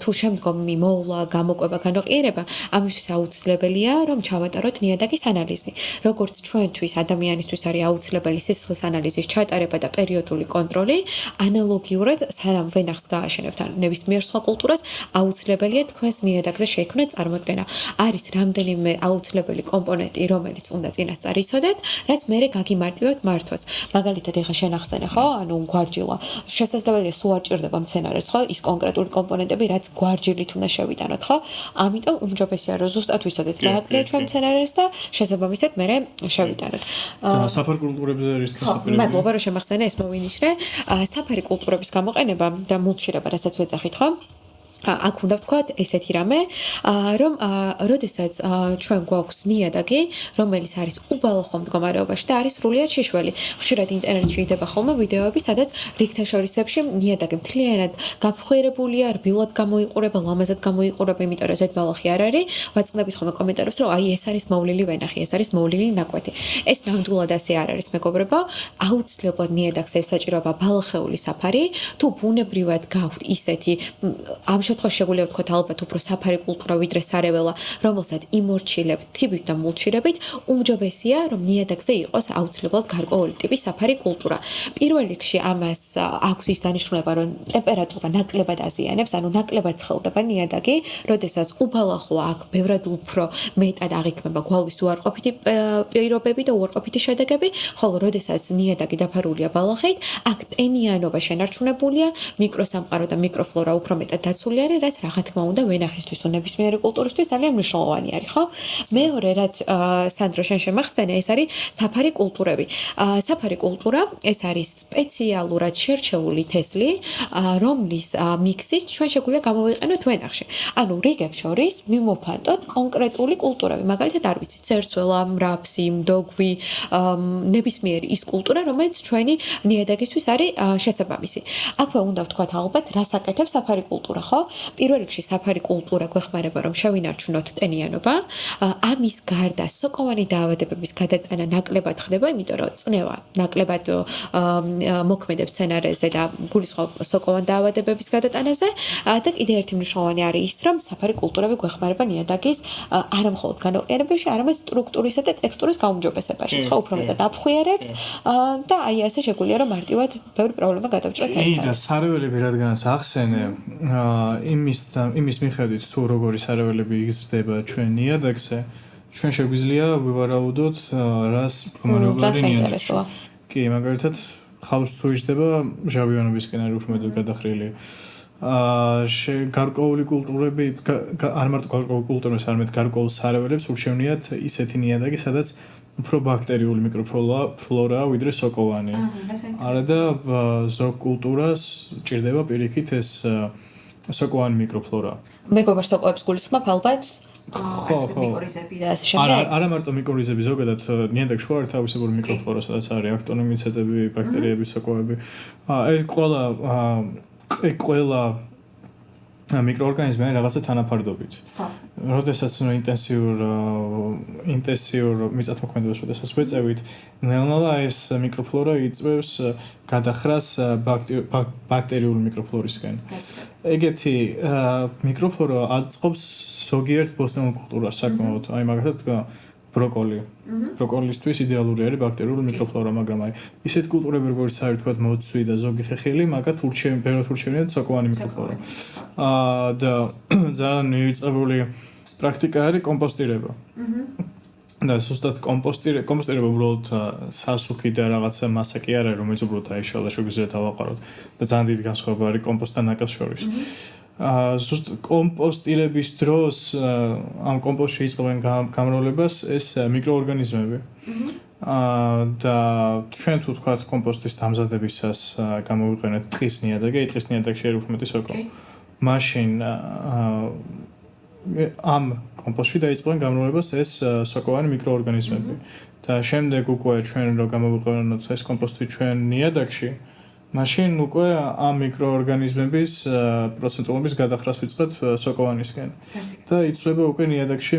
თუ შემდგომი მოვლა, გამოკვება, განოყიერება, ამისთვის აუცილებელია, რომ ჩავატაროთ ნიადაგის ანალიზი. როგორც ჩვენ ადამიანისთვის არის აუცილებელი სისხლის ანალიზის ჩატარება და პერიოდული კონტროლი, ანალოგიურად სანამ ვენახს გააშენებთ ან ნებისმიერ სხვა კულტურას, აუცილებელია თქვენს ნიადაგზე შექმნას წარმოქმნა. არის რამდენიმე აუცილებელი კომპონენტი, რომელიც უნდა წინასწარ იცოდეთ, რაც მერე გაგიმარტივებთ მართვას. მაგალითად, ეხა შენახსენე, ხო? ანუ გვარჯილა. შესაძლებელია სულ არ ჭირდება მცენარეს, ხო? ის კონკრეტული კომპონენტები, რაც გვარჯილით უნდა შევიტანოთ, ხო? ამიტომ უმჯობესია, რომ ზუსტად ვიცოდეთ რა აკლია ჩვენ მცენარეს და შესაბამისად მერე შევიტანოთ. საფარი კულტურებზე არის გასაკვირებელი. მადლობა რომ შემახსენე ეს მოვინიშნე. საფარი კულტურების გამოყენება და მულჩირება, რასაც ვეძახით, ხო? აქ უნდა ვთქვათ ესეთი რამე, რომ როდესაც ჩვენ გვაქვს ნიადაგი, რომელიც არის უბალახო მდგომარეობაში და არის სრულიად შიშველი. ხშირად ინტერნეტში იდება ხოლმე ვიდეოები, სადაც რიგთაშორისებში ნიადაგი მთლიანად გაფხვირებულია, რბილად გამოიყურება, ლამაზად გამოიყურება, იმიტომ რომ ზედ ბალახი არ არის. ვაწყდებით ხოლმე კომენტარებს, რომ აი ეს არის მოვლილი ვენახი, ეს არის მოვლილი ნაკვეთი. ეს ნამდვილად ასე არ არის, მეგობრებო. აუცილებლად ნიადაგს ეს საჭიროება ბალახეული საფარი, თუ ბუნებრივად გაქვთ ისეთი ამ შემთხვევაში შეგვიძლია ვთქვათ ალბათ უფრო საფარი კულტურა ვიდრე სარეველა, რომელსაც იმორჩილებთ თიბით და მულჩირებით, უმჯობესია რომ ნიადაგზე იყოს აუცილებლად გარკვეული ტიპის საფარი კულტურა. პირველ რიგში ამას აქვს ის დანიშნულება, რომ ტემპერატურა ნაკლებად აზიანებს, ანუ ნაკლებად ცხელდება ნიადაგი, როდესაც უბალახოა, აქ ბევრად უფრო მეტად აღიქმება გვალვის უარყოფითი პირობები და უარყოფითი შედეგები, ხოლო როდესაც ნიადაგი დაფარულია ბალახით, აქ ტენიანობა შენარჩუნებულია, მიკროსამყარო და მიკროფლორა უფრო მეტად დაცული არის, რაც რა თქმა უნდა ვენახისთვის თუ ნებისმიერი კულტურისთვის ძალიან მნიშვნელოვანი არის, ხო? მეორე რაც სანდრო შენ შემახსენე, ეს არის საფარი კულტურები. საფარი კულტურა ეს არის სპეციალურად შერჩეული თესლი, რომლის მიქსით ჩვენ შეგვიძლია გამოვიყენოთ ვენახში. ანუ რიგებს შორის მიმოფანტოთ კონკრეტული კულტურები, მაგალითად არ ვიცი, ცერცველა, მრაფსი, მდოგვი, ნებისმიერი ის კულტურა, რომელიც ჩვენი ნიადაგისთვის არის შესაბამისი. აქვე უნდა ვთქვათ ალბათ, რას აკეთებს საფარი კულტურა, ხო? პირველ რიგში საფარი კულტურა გვეხმარება რომ შევინარჩუნოთ ტენიანობა. ამის გარდა სოკოვანი დაავადებების გადატანა ნაკლებად ხდება, იმიტომ რომ წნევა ნაკლებად მოქმედებს სცენარეზე და გულისხმობ სოკოვან დაავადებების გადატანაზე. და კიდევ ერთი მნიშვნელოვანი არის ის, რომ საფარი კულტურები გვეხმარება ნიადაგის არა მხოლოდ განოყიერებაში, არამედ სტრუქტურისა და ტექსტურის გაუმჯობესებაში. ხო, უფრო მეტად აფხვიარებს და აი ასე შეგვიძლია რომ მარტივად ბევრი პრობლემა გადავჭრათ. და სარეველები რადგანაც ახსენე, იმის მიხედვით თუ როგორი სარეველები იზრდება ჩვენ ნიადაგზე, ჩვენ შეგვიძლია ვივარაუდოთ რას პრომონებული ნიადაგში. კი, მაგალითად, ხავსი თუ იზრდება ჟავიანობისკენ არის უფრო მეტად გადახრილი. გარკვეული კულტურები, არ მარტო გარკვეული კულტურებს, არამედ გარკვეულ სარეველებს ურჩევნიათ ისეთი ნიადაგი, სადაც უფრო ბაქტერიული მიკროფლორაა ვიდრე სოკოვანი. არა და ზოგ კულტურას ჭირდება პირიქით ეს სოკოვანი მიკროფლორა. მეგობრ სოკოებს გულისხმობ ალბათ? ხო. მიკორიზები და ასე შემდეგ. არა მარტო მიკორიზები, ზოგადად ნიადაგში ხო არის თავისებური მიკროფლორა, სადაც არის აქტონომიცეტები, ბაქტერიები, სოკოები. ეს ყველა მიკროორგანიზმი არის რაღაცა თანაფარდობით. როდესაც ინტენსიურ მიწათმოქმედებას როდესაც ვეწევით, ნელ-ნელა ეს მიკროფლორა იწვევს გადახრას ბაქტერიული მიკროფლორისგან. ეგეთი მიკროფლორა აწყობს ზოგიერთ ბოსტნეულ კულტურას საკმაოდ. აი მაგალითად ბროკოლი. ბროკოლისთვის იდეალური არის ბაქტერიული მიკროფლორა, მაგრამ აი ისეთ კულტურები როგორც არის თქვა მოცვი და ზოგი ხეხილი, მაგათ ბეროთ ურჩევიან სოკოვანი მიკროფლორა. და ძალიან მივიწყებული პრაქტიკა არის კომპოსტირება. და ზუსტად კომპოსტირება უბრალოდ სასუქი და რაღაცა მასა კი არ არის, რომელიც უბრალოდ აიშალა და შეგვიძლია დავაყაროთ და ძალიან დიდი განსხვავება არის კომპოსტთან ნაკადს შორის. ზუსტად კომპოსტირების დროს ამ კომპოსტში იწყებენ გამრავლებას ეს მიკროორგანიზმები. და ჩვენ თუ თქვათ კომპოსტის დამზადებისას გამოვიყენეთ ტყის ნიადაგი, ტყის ნიადაგში არის უფრო მეტი სოკო. მაშინ ამ კომპოსტში დაიწყებენ გამრავლებას ეს სოკოვანი მიკროორგანიზმები. და შემდეგ უკვე ჩვენ რო გამოვიყენოთ ეს კომპოსტი ჩვენ ნიადაგში, მაშინ უკვე ამ მიკროორგანიზმების პროცენტულობის გადახრას ვიწყებთ სოკოვანისგან. და იწვება უკვე ნიადაგში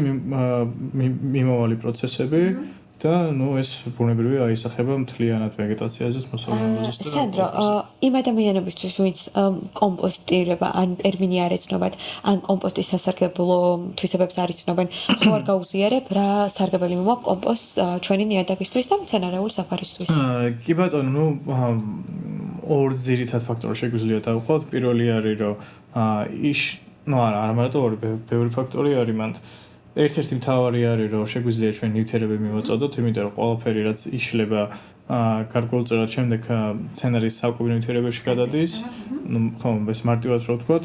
მიმავალი პროცესები და ეს ბუნებრივი აისახება მთლიანად ვეგეტაციაზეც მოსავლიანობაზეც. სანდრო, იმ ადამიანებისთვის, ვინც კომპოსტირება ან ტერმინი არ ეცნობათ, ან კომპოსტის სასარგებლო თვისებებს არ იცნობენ, ხო არ გაუზიარებ რა სარგებელი მომაქვს კომპოსტს ჩვენი ნიადაგისთვის და მცენარეული საფარისთვის? კი ბატონო, ორ ძირითად ფაქტორს შეგვიძლია დავყოთ. პირველი არის, რომ არა მარტო ორი, ბევრი ფაქტორი არის მანდ. ერთ-ერთი მთავარი არის, რომ შეგვიძლია ჩვენ ნივთიერებები მივაწოდოთ, იმიტომ რომ ყველაფერი რაც იშლება გარკვეულწილად შემდეგ მცენარის საკვები ნივთიერებებში გადადის. ხო, ეს მარტივად რო ვთქვათ.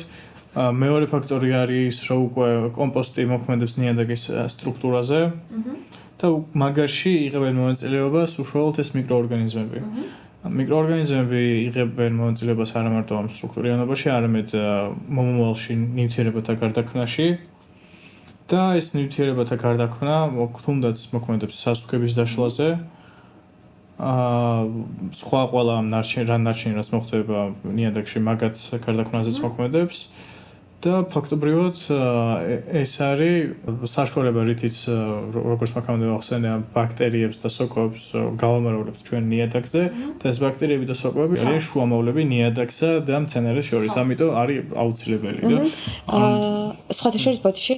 მეორე ფაქტორი არის, რომ უკვე კომპოსტი მოქმედებს ნიადაგის სტრუქტურაზე და მაგაში იღებენ მონაწილეობას უშუალოდ ეს მიკროორგანიზმები. მიკროორგანიზმები იღებენ მონაწილეობას არა მარტო ამ სტრუქტურიანობაში, არამედ მომავალში ნივთიერებათა გარდაქმნაში. და ეს ნივთიერებათა გარდაქმნა თუნდაც მოქმედებს სასუქების დაშლაზე. სხვა ყველა ნარჩენი რაც მოხდება ნიადაგში, მაგათ გარდაქმნაზეც მოქმედებს. და ფაქტობრივად ეს არის საშუალება, რითიც როგორც მაგამდე ვახსენე, ბაქტერიებს და სოკოებს გავამარალებთ ჩვენ ნიადაგზე და ეს ბაქტერიები და სოკოები არის შუამავლები ნიადაგსა და მცენარეს შორის. ამიტომ არის აუცილებელი და სხვათა შორის ბოდიში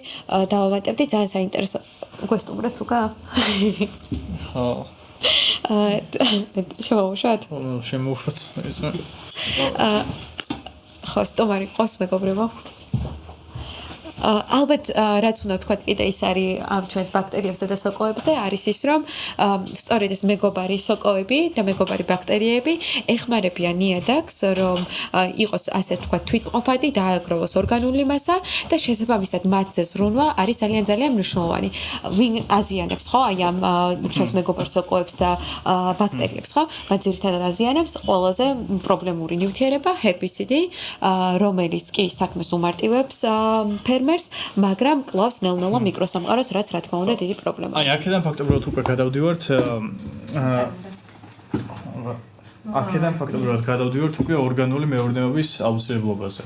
დავამატებდი ძალიან საინტერესო გვესტუმრეთ უკა. ხო. შემოვუშვათ? შემოვუშვათ. ხო, სტუმარი ყავს მეგობრებო. ალბათ რაც უნდა ვთქვათ კიდე ის არის ამ ჩვენს ბაქტერიებზე და სოკოებზე არის ის რომ სწორედ ეს მეგობარი სოკოები და მეგობარი ბაქტერიები ეხმარებიან ნიადაგს რომ იყოს ასე ვთქვათ თვითმყოფადი და ააგროვოს ორგანული მასა და შესაბამისად მათზე ზრუნვა არის ძალიან მნიშვნელოვანი. ვინ აზიანებს ხო აი ამ ჩვენს მეგობარ სოკოებს და ბაქტერიებს ხო? მათ ძირითადად აზიანებს ყველაზე პრობლემური ნივთიერება ჰერბიციდი რომელიც კი საქმეს უმარტივებს მაგრამ კლავს ნელ-ნელა მიკროსამყაროს, რაც რა თქმა უნდა დიდი პრობლემაა. აი, აქედან ფაქტობრივად უკვე გადავდივართ უკვე ორგანული მეურნეობის აუცილებლობაზე.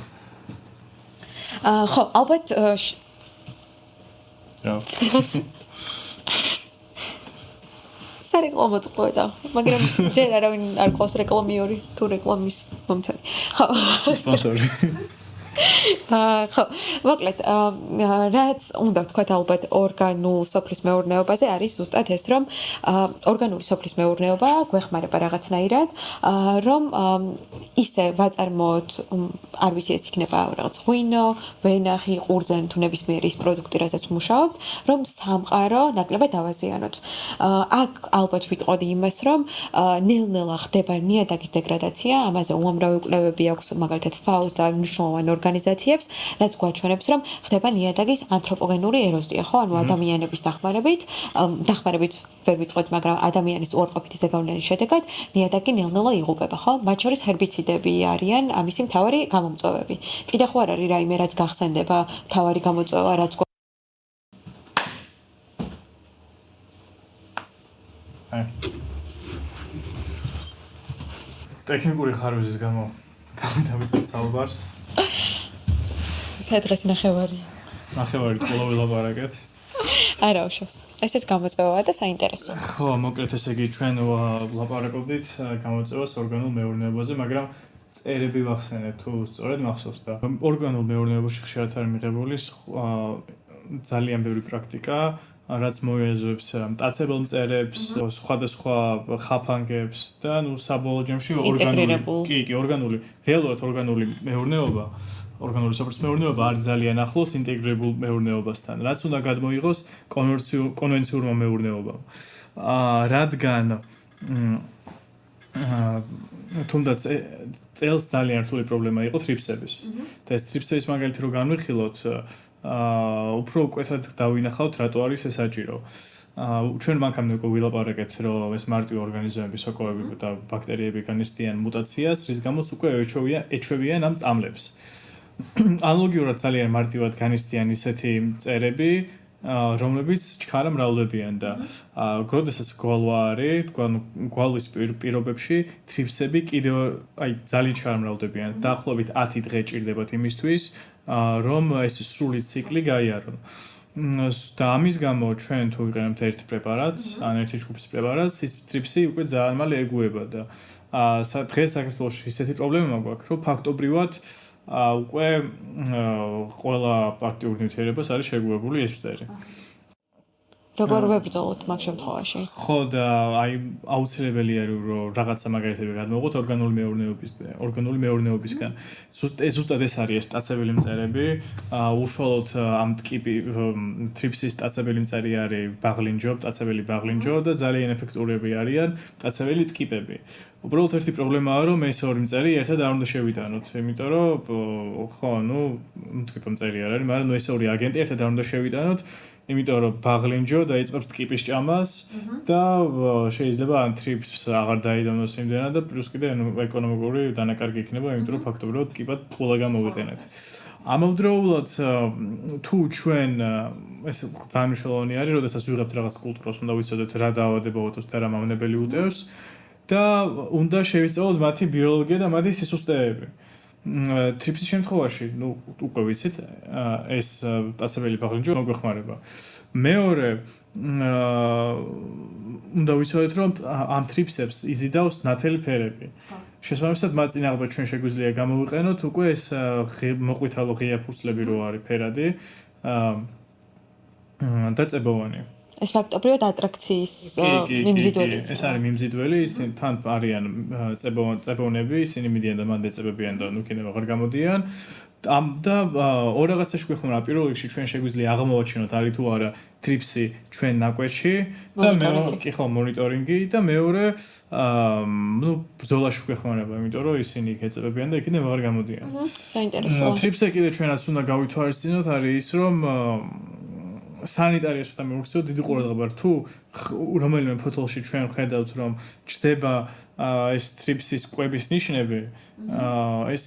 ხო, ალბათ რა. სარეკლამო წყვეტა, მაგრამ ჯერ არავინ არ ყავს რეკლამიორი თუ რეკლამის მომცემი. ხო. სპონსორი. ხო, მოკლედ, რაც უნდა ვთქვათ ალბათ ორგანულ სოფლის მეურნეობაზე არის ზუსტად ეს, რომ ორგანული სოფლის მეურნეობა გვეხმარება რაღაცნაირად, რომ ისე ვაწარმოოთ, არ ვიცი, ეს იქნება რაღაც ღვინო, ვენახი, ყურძენი თუ ნებისმიერი ის პროდუქტი, რასაც ვმუშაობთ, რომ სამყარო ნაკლებად ავაზიანოთ. აქ ალბათ ვიტყოდი იმას, რომ ნელ-ნელა ხდება ნიადაგის დეგრადაცია, ამაზე უამრავი კვლევები აქვს, მაგალითად FAO-ს და მნიშვნელოვანი ორგანიზაციებს, რაც გვაჩვენებს, რომ ხდება ნიადაგის ანთროპოგენური ეროზია, ხო? ანუ ადამიანების დახმარებით ვერ ვიტყოდ, მაგრამ ადამიანის უარყოფითი ზეგავლენის შედეგად ნიადაგი ნელ-ნელა იღუპება, ხო? მათ შორის ჰერბიციდები არიან ამისი მთავარი გამომწვევები. კიდე ხო არ არის რაიმე რაც გახსენდება მთავარი გამოწვევა, რაც ტექნიკური ხარვეზის გამო დავიწყებ საუბარს. სადღაც ნახევარი. ნახევარი ყოლა ვილაპარაკეთ. არა უშავს. ესეც გამოწვევაა და საინტერესოა. ხო, მოკლედ ესე იგი ჩვენ ვლაპარაკობდით გამოწვევას ორგანულ მეურნეობაზე, მაგრამ წერები ვახსენეთ თუ სწორედ მახსოვს და ორგანულ მეურნეობაში ხშირად არის მიღებული ძალიან ბევრი პრაქტიკა, რაც მოიაზრებს მტაცებელ მწერებს, სხვადასხვა ხაფანგებს და ნუ საბოლოო ჯამში ორგანული, რეალურად ორგანული მეურნეობა, ორგანული სოფლის მეურნეობა არის ძალიან ახლოს ინტეგრირებულ მეურნეობასთან, რაც უნდა გადმოიღოს კონვენციურმა მეურნეობამ. რადგან თუნდაც წელს ძალიან რთული პრობლემა იყო თრიფსების. და ეს თრიფსების მაგალითი რო განვიხილოთ, უფრო უკეთად დავინახავთ რატო არის ეს საჭირო. ჩვენ მანქანამდე უკვე ვილაპარაკეთ, რომ ეს მარტივი ორგანიზმები, სოკოები და ბაქტერიები განიცდიან მუტაციას, რის გამოც უკვე ეჩვევიან ამ წამლებს. ანალოგიურად ძალიან მარტივად განიცდიან ისეთი მწერები, რომლებიც ჩქარა მრავლდებიან და როდესაც გვალვა არის, გვალვის პირობებში თრიფსები კიდევ ძალიან ჩამრავლდებიან. დაახლოებით 10 დღე ჭირდებათ იმისთვის, რომ ეს სრული ციკლი გაიარონ. და ამის გამო ჩვენ თუ ვიყენებთ ერთ პრეპარატს, ან ერთი ჯგუფის პრეპარატს, ის თრიფსი უკვე ძალიან მალე ეგუება და დღეს საქართველოში ისეთი პრობლემა გვაქვს, რომ ფაქტობრივად უკვე ყველა აქტიური ნივთიერებას არის შეგუებული ეს მწერი. როგორ ვებრძოლოთ მაგ შემთხვევაში? ხო და აუცილებელია რომ რაღაცა მაგალითები გადმოვიღოთ ორგანული მეურნეობისგან. ზუსტად ეს არის ეს მტაცებელი მწერები, უშუალოდ ამ ტიპი თრიფსის მტაცებელი მწერი არის ბაღლინჯო, მტაცებელი ბაღლინჯო და ძალიან ეფექტურები არიან მტაცებელი ტკიპები. უბრალოდ ერთი პრობლემაა რომ ეს ორი მწერი ერთად არ უნდა შევიტანოთ, იმიტომ რომ ხო, ტკიპი მწერი არ არის, მაგრამ ეს ორი აგენტი ერთად არ უნდა შევიტანოთ. იმიტომ რომ ბაღლინჯო დაიწყებს ტკიპის ჭამას და შეიძლება ან თრიფს აღარ დაიდონოს იმდენად და პლუს კიდე ეკონომიკური დანაკარგი იქნება, იმიტომ რომ ფაქტობრივად ტკიპად ფულა გამოვიყენეთ. ამავდროულად თუ ჩვენ ეს ძალიან მნიშვნელოვანი არის, როდესაც ვიღებთ რაღაც კულტურას, უნდა ვიცოდეთ რა დაავადება უტევს და რა მავნებელი უტევს და უნდა შევისწავლოთ მათი ბიოლოგია და მათი სისუსტეები. თრიფსის შემთხვევაში, უკვე ვიცით, ეს მტაცებელი ბაღლინჯო მოგვეხმარება. მეორე, უნდა ვიცოდეთ, რომ ამ თრიფსებს იზიდავს ნათელი ფერები. შესაბამისად, მათ წინააღმდეგ ჩვენ შეგვიძლია გამოვიყენოთ უკვე ეს მოყვითალო ღია ფურცლები რო არის ფერადი და წებოვანი. ეს ფაქტობრივად ატრაქციის მიმზიდველი. ეს არის მიმზიდველი, თან არიან წებოვნები, ისინი მიდიან და მან დაწებებიან და კიდევ აღარ გამოდიან. და ორ რაღაცაში გვეხმარა, პირველ რიგში ჩვენ შეგვიძლია აღმოვაჩინოთ არის თუ არა თრიფსი ჩვენ ნაკვეთში და მეორე კი ხო მონიტორინგი და მეორე ბრძოლაში გვეხმარება, იმიტომ რომ ისინი იქ ეწებებიან და იქიდან აღარ გამოდიან. საინტერესოა. თრიფსი კიდე ჩვენაც უნდა გავითვალისწინოთ არის ის რომ სანიტარიაში და მივუხსენოთ დიდი ყურადღება თუ რომელიმე ფოთოლში ჩვენ ხედავთ რომ ჩდება ეს თრიფსის კვების ნიშნები ეს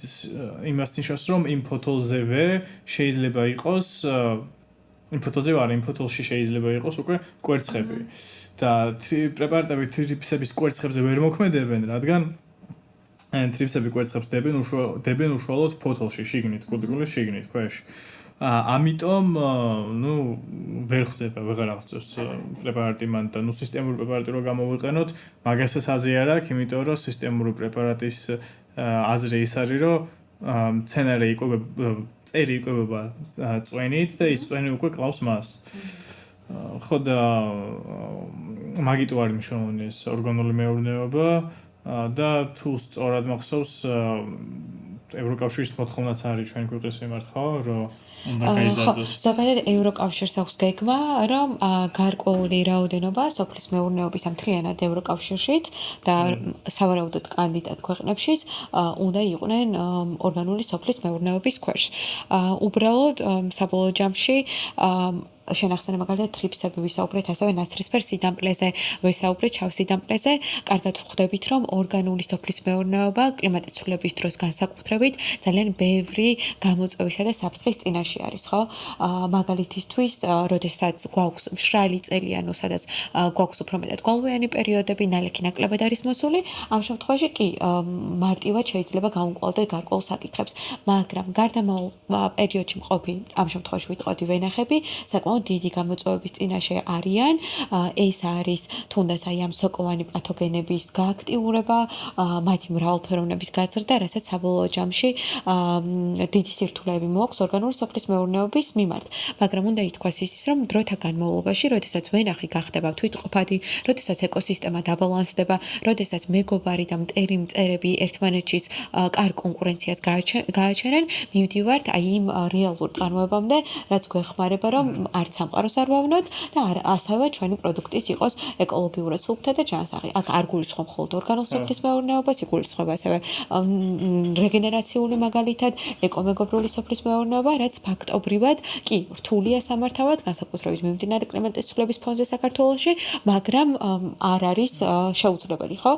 იმას ნიშნავს რომ იმ ფოთოლზევე შეიძლება იყოს იმ ფოთოლში შეიძლება იყოს უკვე კვერცხები და პრეპარატები თრიფსების კვერცხებზე ვერ მოქმედებენ რადგან თრიფსები კვერცხებს დებენ უშუალოდ ფოთოლში შიგნით კუტიკულის შიგნით ქვეშ ამიტომ ვერ ხდება ვეღარ აღწევს პრეპარატი მან და სისტემური პრეპარატი რო გამოვიყენოთ მაგასაც აზრი არ აქვს იმიტომ რომ სისტემური პრეპარატის აზრი ის არის რომ მცენარე წერი იკვებება წვენით და ის წვენი უკვე კლავს მას ხო და მაგიტო არის მნიშვნელოვანი ეს ორგანული მეურნეობა და თუ სწორად მახსოვს ევროკავშირის მოთხოვნაც არის ჩვენ ქვეყნის მიმართ ხო რომ ზოგადად ევროკავშირს აქვს გეგმა, რომ გარკვეული რაოდენობა სოფლის მეურნეობის მთლიანად ევროკავშირშიც და სავარაუდოდ კანდიდატ ქვეყნებშიც უნდა იყვნენ ორგანული სოფლის მეურნეობის ქვეშ. უბრალოდ საბოლოო ჯამში შენახსენე მაგალითად თრიფსები ვისაუბრეთ ასევე ნაცრისფერ სიდამპლეზე, ვისაუბრეთ შავ სიდამპლეზე, კარგად ვხვდებით რომ ორგანული სოფლის მეურნეობა კლიმატის ცვლილების დროს განსაკუთრებით ძალიან ბევრი გამოწვევისა და საფრთხის წინაშე შემთხვევაში არის, ხო? მაგალითისთვის, როდესაც გვაქვს მშრალი წელი, ანუ სადაც გვაქვს უფრო მეტად გვალვიანი პერიოდები, ნალექი ნაკლებად არის მოსული, ამ შემთხვევაში კი მარტივად შეიძლება გავუმკლავდეთ გარკვეულ საკითხებს, მაგრამ გარდამავალ პერიოდში მყოფი, ამ შემთხვევაში ვიტყოდი ვენახები, საკმაოდ დიდი გამოწვევების წინაშე არიან. ეს არის თუნდაც აი ამ სოკოვანი პათოგენების გააქტიურება, მათი მრავალფეროვნების გაზრდა, რასაც საბოლოო ჯამში დიდი სირთულეები მოაქვს ორგანული სოფლის მეურნეობის მიმართ. მაგრამ უნდა ითქვას ის, რომ დროთა განმავლობაში, როდესაც ვენახი გახდება თვითმყოფადი, როდესაც ეკოსისტემა დაბალანსდება, როდესაც მეგობარი და მტერი მწერები ერთმანეთში კარგ კონკურენციას გააჩენენ, მივდივართ აი იმ რეალურ წარმოებამდე, რაც გვეხმარება, რომ არც სამყაროს არ ვავნოთ და ასევე ჩვენი პროდუქტის იყოს ეკოლოგიურად სუფთა და ჯანსაღი. აქ არ გულისხმობ მხოლოდ ორგანულ სოფლის მეურნეობას, იგულისხმება ასევე რეგენერაციული მაგალითად ეკომეგობრული სოფლის მეურნეობა, რაც ფაქტობრივად კი რთულია სამართავად, განსაკუთრებით მიმდინარე კლიმატის ცვლილების ფონზე საქართველოში, მაგრამ არ არის შეუძლებელი, ხო?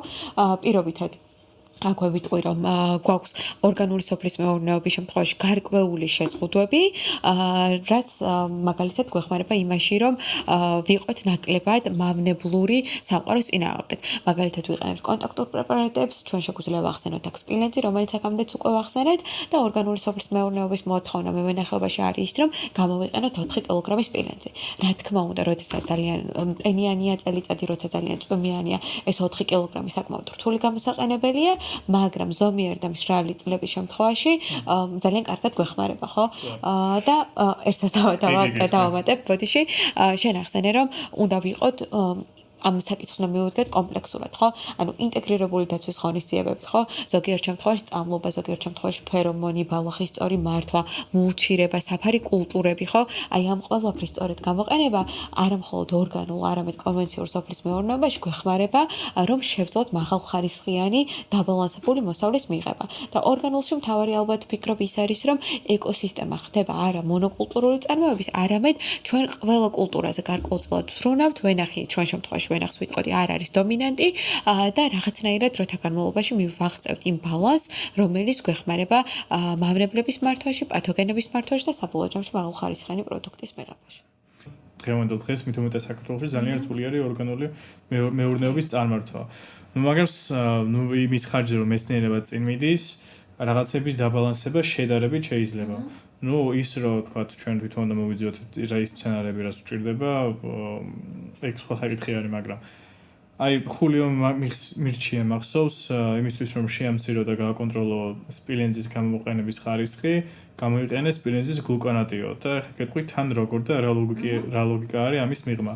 პირობითად აქვე ვიტყვი, რომ გვაქვს ორგანული სოფლის მეურნეობის შემთხვევაში გარკვეული შეზღუდვები, რაც მაგალითად გვეხმარება იმაში, რომ ვიყოთ ნაკლებად მავნებლური სამყაროს წინააღმდეგ. მაგალითად ვიყენებთ კონტაქტურ პრეპარატებს, ჩვენ შეგვიძლია ვახსენოთ აქ სპილენძი, რომელიც აქამდეც უკვე ვახსენეთ და ორგანული სოფლის მეურნეობის მოთხოვნა მევენახეობაში არის ის, რომ გამოვიყენოთ 4 კილოგრამის სპილენძი. რა თქმა უნდა, როდესაც ძალიან მტენიანია წელიწადი, როცა ძალიან წვიმიანია, ეს 4 კილოგრამი საკმაოდ რთული გამოსაყენებელია. მაგრამ ზომიერ და მშრალი წლების შემთხვევაში ძალიან კარგად გვეხმარება, ხო? და ერთსაც დავამატებ, ბოდიში, შენ ახსენე, რომ უნდა ვიყოთ ამ საკითხს უნდა მივუდგეთ კომპლექსურად, ხო? ანუ ინტეგრირებული დაცვის ღონისძიებები, ხო? ზოგიერთ შემთხვევაში სწავლობა, ზოგიერთ შემთხვევაში ფერომონი, ბალახის სწორი მართვა, მულჩირება, საფარი კულტურები, ხო? აი ამ ყველაფრის სწორედ გამოყენება არა მხოლოდ ორგანულ, არამედ კონვენციურ სოფლის მეურნეობაში გვეხმარება, რომ შევძლოთ მაღალხარისხიანი დაბალანსებული მოსავლის მიღება. და ორგანულში მთავარი ალბათ ფიქრობ ის არის, რომ ეკოსისტემა ხდება არა მონოკულტურული წარმოების, არამედ ჩვენ ყველა კულტურაზე გარკვეულწილად ვსრუნავთ, ვენახი ჩვენ შემთხვევაში ვენახს ვიტყოდი არ არის დომინანტი და რაღაცნაირად დროთა განმავლობაში მივაღწევთ იმ ბალანსს, რომელიც გვეხმარება მავნებლების მართვაში, პათოგენების მართვაში და საბოლოო ჯამში მაღალხარისხიანი პროდუქტის მიღებაში. დღევანდელ დღეს მით უმეტეს საქართველოში ძალიან რთული არის ორგანული მეურნეობის წარმართვა. მაგრამ იმის ხარჯზე რომ მეცნიერება წინ მიდის, რაღაცების დაბალანსება შედარებით შეიძლება. ის რომ თქვათ ჩვენ თვითონ უნდა მოვიძიოთ ის სცენარები, რაც გვჭირდება, ეგ სხვა საკითხი არის, მაგრამ აი ხულიო მირჩია მახსოვს იმისთვის რომ შეამცირო და გააკონტროლო სპილენძის გამოყენების ხარისხი, გამოიყენეს სპილენძის გლუკონატიო და ხა გეტყვით თან როგორ და რა ლოგიკა არის ამის მიღმა.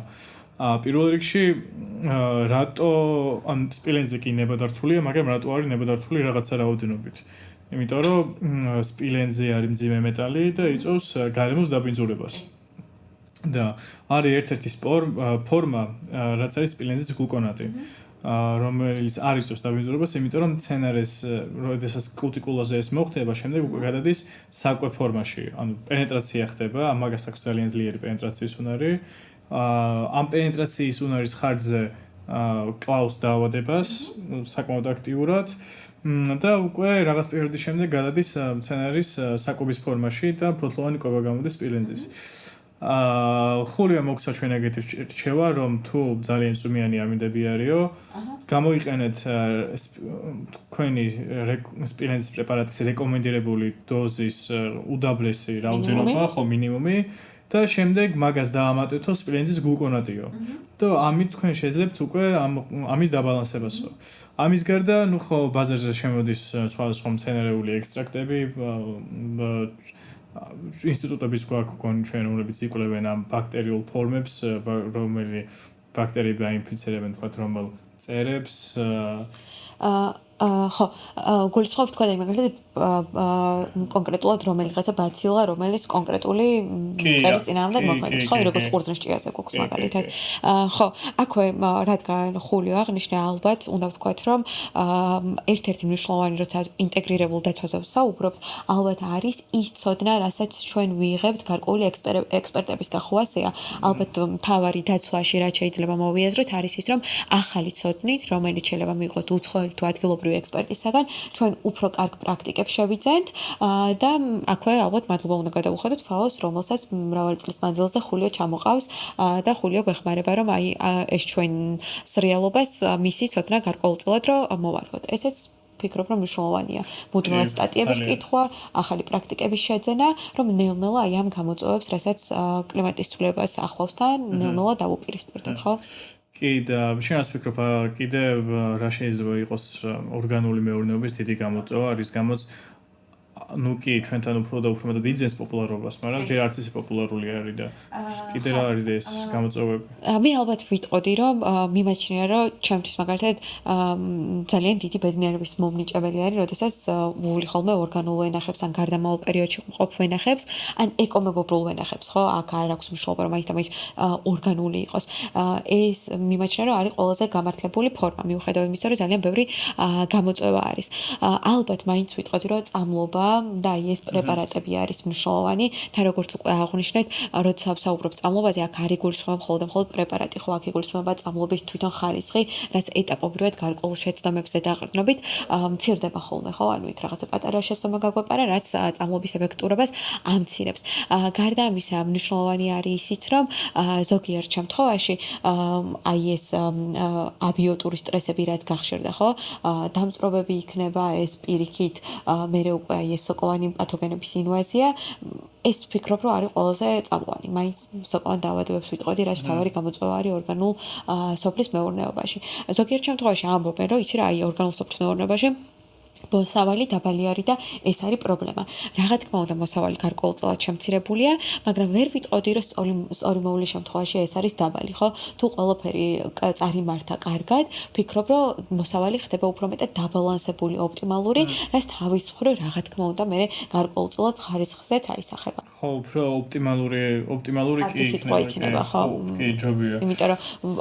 პირველ რიგში რატო ამ სპილენძზე კი ნებადართულია, მაგრამ რატო არის ნებადართული რაღაცა რაოდენობით? იმიტომ რომ სპილენძი არის მძიმე მეტალი და იწვევს გარემოს დაბინძურებას. და არის ერთ-ერთი ფორმა, რაც არის სპილენძის გლუკონატი, რომელიც არ იწვევს დაბინძურებას, იმიტომ რომ მცენარეს, როდესაც კულტიკულაზე ეს მოხდება, შემდეგ უკვე გადადის საკვე ფორმაში. ანუ პენეტრაცია ხდება, ამაგას აქვს ძალიან ძლიერი პენეტრაციის უნარი. ამ პენეტრაციის უნარის ხარჯზე კლავს დაავადებას საკმაოდ აქტიურად და უკვე რაღაც პერიოდის შემდეგ გადადის მცენარის საკვების ფორმაში და ფოთლოვანი კვება გამოდის სპილენძის. ხულია მოგცა ჩვენ ეგეთი რჩევა, რომ თუ ძალიან წვიმიანი ამინდები არისო, გამოიყენეთ თქვენი სპილენძის პრეპარატის რეკომენდირებული დოზის უდაბლესი რაოდენობა, ხო მინიმუმი და შემდეგ მაგას დაამატეთო სპილენძის გლუკონატიო. და ამით თქვენ შეძლებთ უკვე ამის დაბალანსებასო. ამის გარდა, ხო, ბაზარზე შემოდის სხვადასხვა მცენარეული ექსტრაქტები, ინსტიტუტების გვაქვს ჩვენ, რომლებიც იკვლევენ ამ ბაქტერიულ ფორმებს, რომელი ბაქტერიები აინფიცირებენ, თქვათ, რომელ წერებს. ხო, გულისხმობ თქვა და მაგალითად კონკრეტულად რომელიღაცა ბაცილა, რომელიც კონკრეტული წერის წინააღმდეგ მოქმედებს, ხო, როგორც ყურძნის ჭიაზე გვაქვს მაგალითად. ხო, აქვე რადგან ხულიო აღნიშნა, ალბათ უნდა ვთქვათ, რომ ერთ-ერთი მნიშვნელოვანი, როცა ინტეგრირებულ დაცვაზე ვსაუბრობთ, ალბათ არის ის ცოდნა, რასაც ჩვენ ვიღებთ გარკვეული ექსპერტების გახუასია. ალბათ მთავარი დაცვაში რაც შეიძლება მოვიაზროთ, არის ის, რომ ახალი ცოდნით, რომელიც შეიძლება მიიღოთ უცხოელი თუ ადგილობრივი ადგილობრივი ექსპერტისაგან ჩვენ უფრო კარგ პრაქტიკებს შევიძენთ და აქვე ალბათ მადლობა უნდა გადავუხადოთ FAO-ს, რომელსაც მრავალი წლის მანძილზე ხულიო ჩამოყავს და ხულიო გვეხმარება, რომ აი ეს ჩვენ სრიალობას მისი ცოდნა გარკვეულწილად რომ მოვარგოთ. ესეც ფიქრობ, რომ მნიშვნელოვანია. მუდმივად სტატიების კითხვა, ახალი პრაქტიკების შეძენა, რომ ნელ-ნელა აი ამ გამოწვევებს, რასაც კლიმატის ცვლილებას ახლავს თან, ნელ-ნელა დავუპირისპირდეთ, ხო? კი და შენ ასე ფიქრობ, კიდე რა შეიძლება იყოს ორგანული მეურნეობის დიდი გამოწვევა, რის გამოც ну კი ჩვენთან უფრო და უფრო მეტად იძენს პოპულარობას, მაგრამ ჯერ არც ისე პოპულარული არის და კიდე რა არის ეს გამოწვევები? მე ალბათ ვიტყოდი, რომ მიმაჩნია, რომ ჩემთვის მაგალითად ძალიან დიდი ბედნიერების მომნიჭებელი არის, როდესაც ვული ხოლმე ორგანულ ვენახებს, ან გარდამავალ პერიოდში მყოფ ვენახებს, ან ეკომეგობრულ ვენახებს, ხო? აქ არ აქვს მნიშვნელობა, რომ მაინც და მაინც ორგანული იყოს. ეს მიმაჩნია, რომ არის ყველაზე გამართლებული ფორმა, მიუხედავად იმისა, რომ ძალიან ბევრი გამოწვევა არის. ალბათ მაინც ვიტყოდი, რომ წამლობა და ეს პრეპარატები არის მნიშვნელოვანი. თან როგორც უკვე აღვნიშნეთ, როცა ვსაუბრობ წამლობაზე, აქ არ იგულისხმება მხოლოდ პრეპარატი, ხო, აქ იგულისხმება წამლობის თვითონ ხარისხი, რაც ეტაპობრივად გარკვეულ შეცდომებზე დაყრდნობით მცირდება ხოლმე, ხო? ანუ იქ რაღაცა პატარა შეცდომა გაგვეპარა, რაც წამლობის ეფექტურობას ამცირებს. გარდა ამისა, მნიშვნელოვანი არის ისიც, რომ ზოგიერთ შემთხვევაში აი ეს აბიოტური სტრესები, რაც გახშირდა, ხო? დამწრობები იქნება, ეს პირიქით, მერე უკვე აი ეს სოკოვანი პათოგენების ინვაზია, ეს ვფიქრობ, რომ არის ყველაზე წამყვანი. მაინც სოკოვან დაავადებებს ვიტყოდი, რაც მთავარი გამოწვევა არის ორგანულ სოფლის მეურნეობაში. ზოგიერთ შემთხვევაში ამბობენ, რომ იცი რა, აი ორგანულ სოფლის მეურნეობაში მოსავალი დაბალი არის და ეს არის პრობლემა. Რა თქმა უნდა, მოსავალი გარკვეულწილად შემცირებულია, მაგრამ ვერ ვიტყოდი, რომ სწორი მოვლის შემთხვევაში ეს არის დაბალი, ხო? თუ ყველაფერი წარიმართა კარგად, ვფიქრობ, რომ მოსავალი ხდება უფრო მეტად დაბალანსებული, ოპტიმალური, რაც თავის მხრივ, რა თქმა უნდა, მე გარკვეულწილად ხარისხზეც აისახება. ხო, უფრო ოპტიმალური კი იქნება, ხო? კი, ჯობია. იმიტომ რომ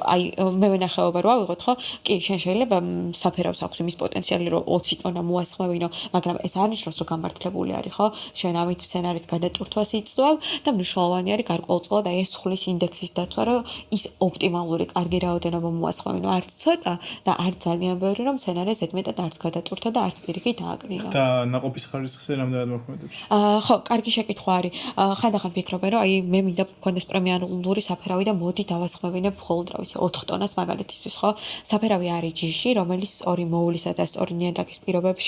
აი მე ვენახეობა რა ვიღოთ, ხო? კი, შენ შეიძლება საფერავს აქვს იმის პოტენციალი, რომ 20 ტონა მოასხმევინო, მაგრამ ეს არ ნიშნავს, რომ გამართლებული არის, ხო? შენ ამით სცენარის გადატვირთვას იწვევ და მნიშვნელოვანი არის გარკვეულწილად აი ეს ხulis ინდექსის დაცვა, რომ ის ოპტიმალური კარგი რაოდენობა მოასხმევინო, არც ცოტა და არც ძალიან ბევრი, რომ სცენარი ზედმეტად არც გადატვირთვა და არც პირიქით ააკრინო. და ნაყოფის ხარისხზე რამდენად მოქმედებს? ხო, კარგი შეკითხვა არის. ხანდახან ვფიქრობ, რომ აი მე მინდა მქონდეს პრემიალური საფერავი და მოდი დავასხმევინებ მხოლოდ რა ვიცი 4 ტონას მაგალითისთვის, ხო? საფერავი არის ჯიში, რომელიც სწორი მოვლისა და სწორი ნიადაგის პირობებში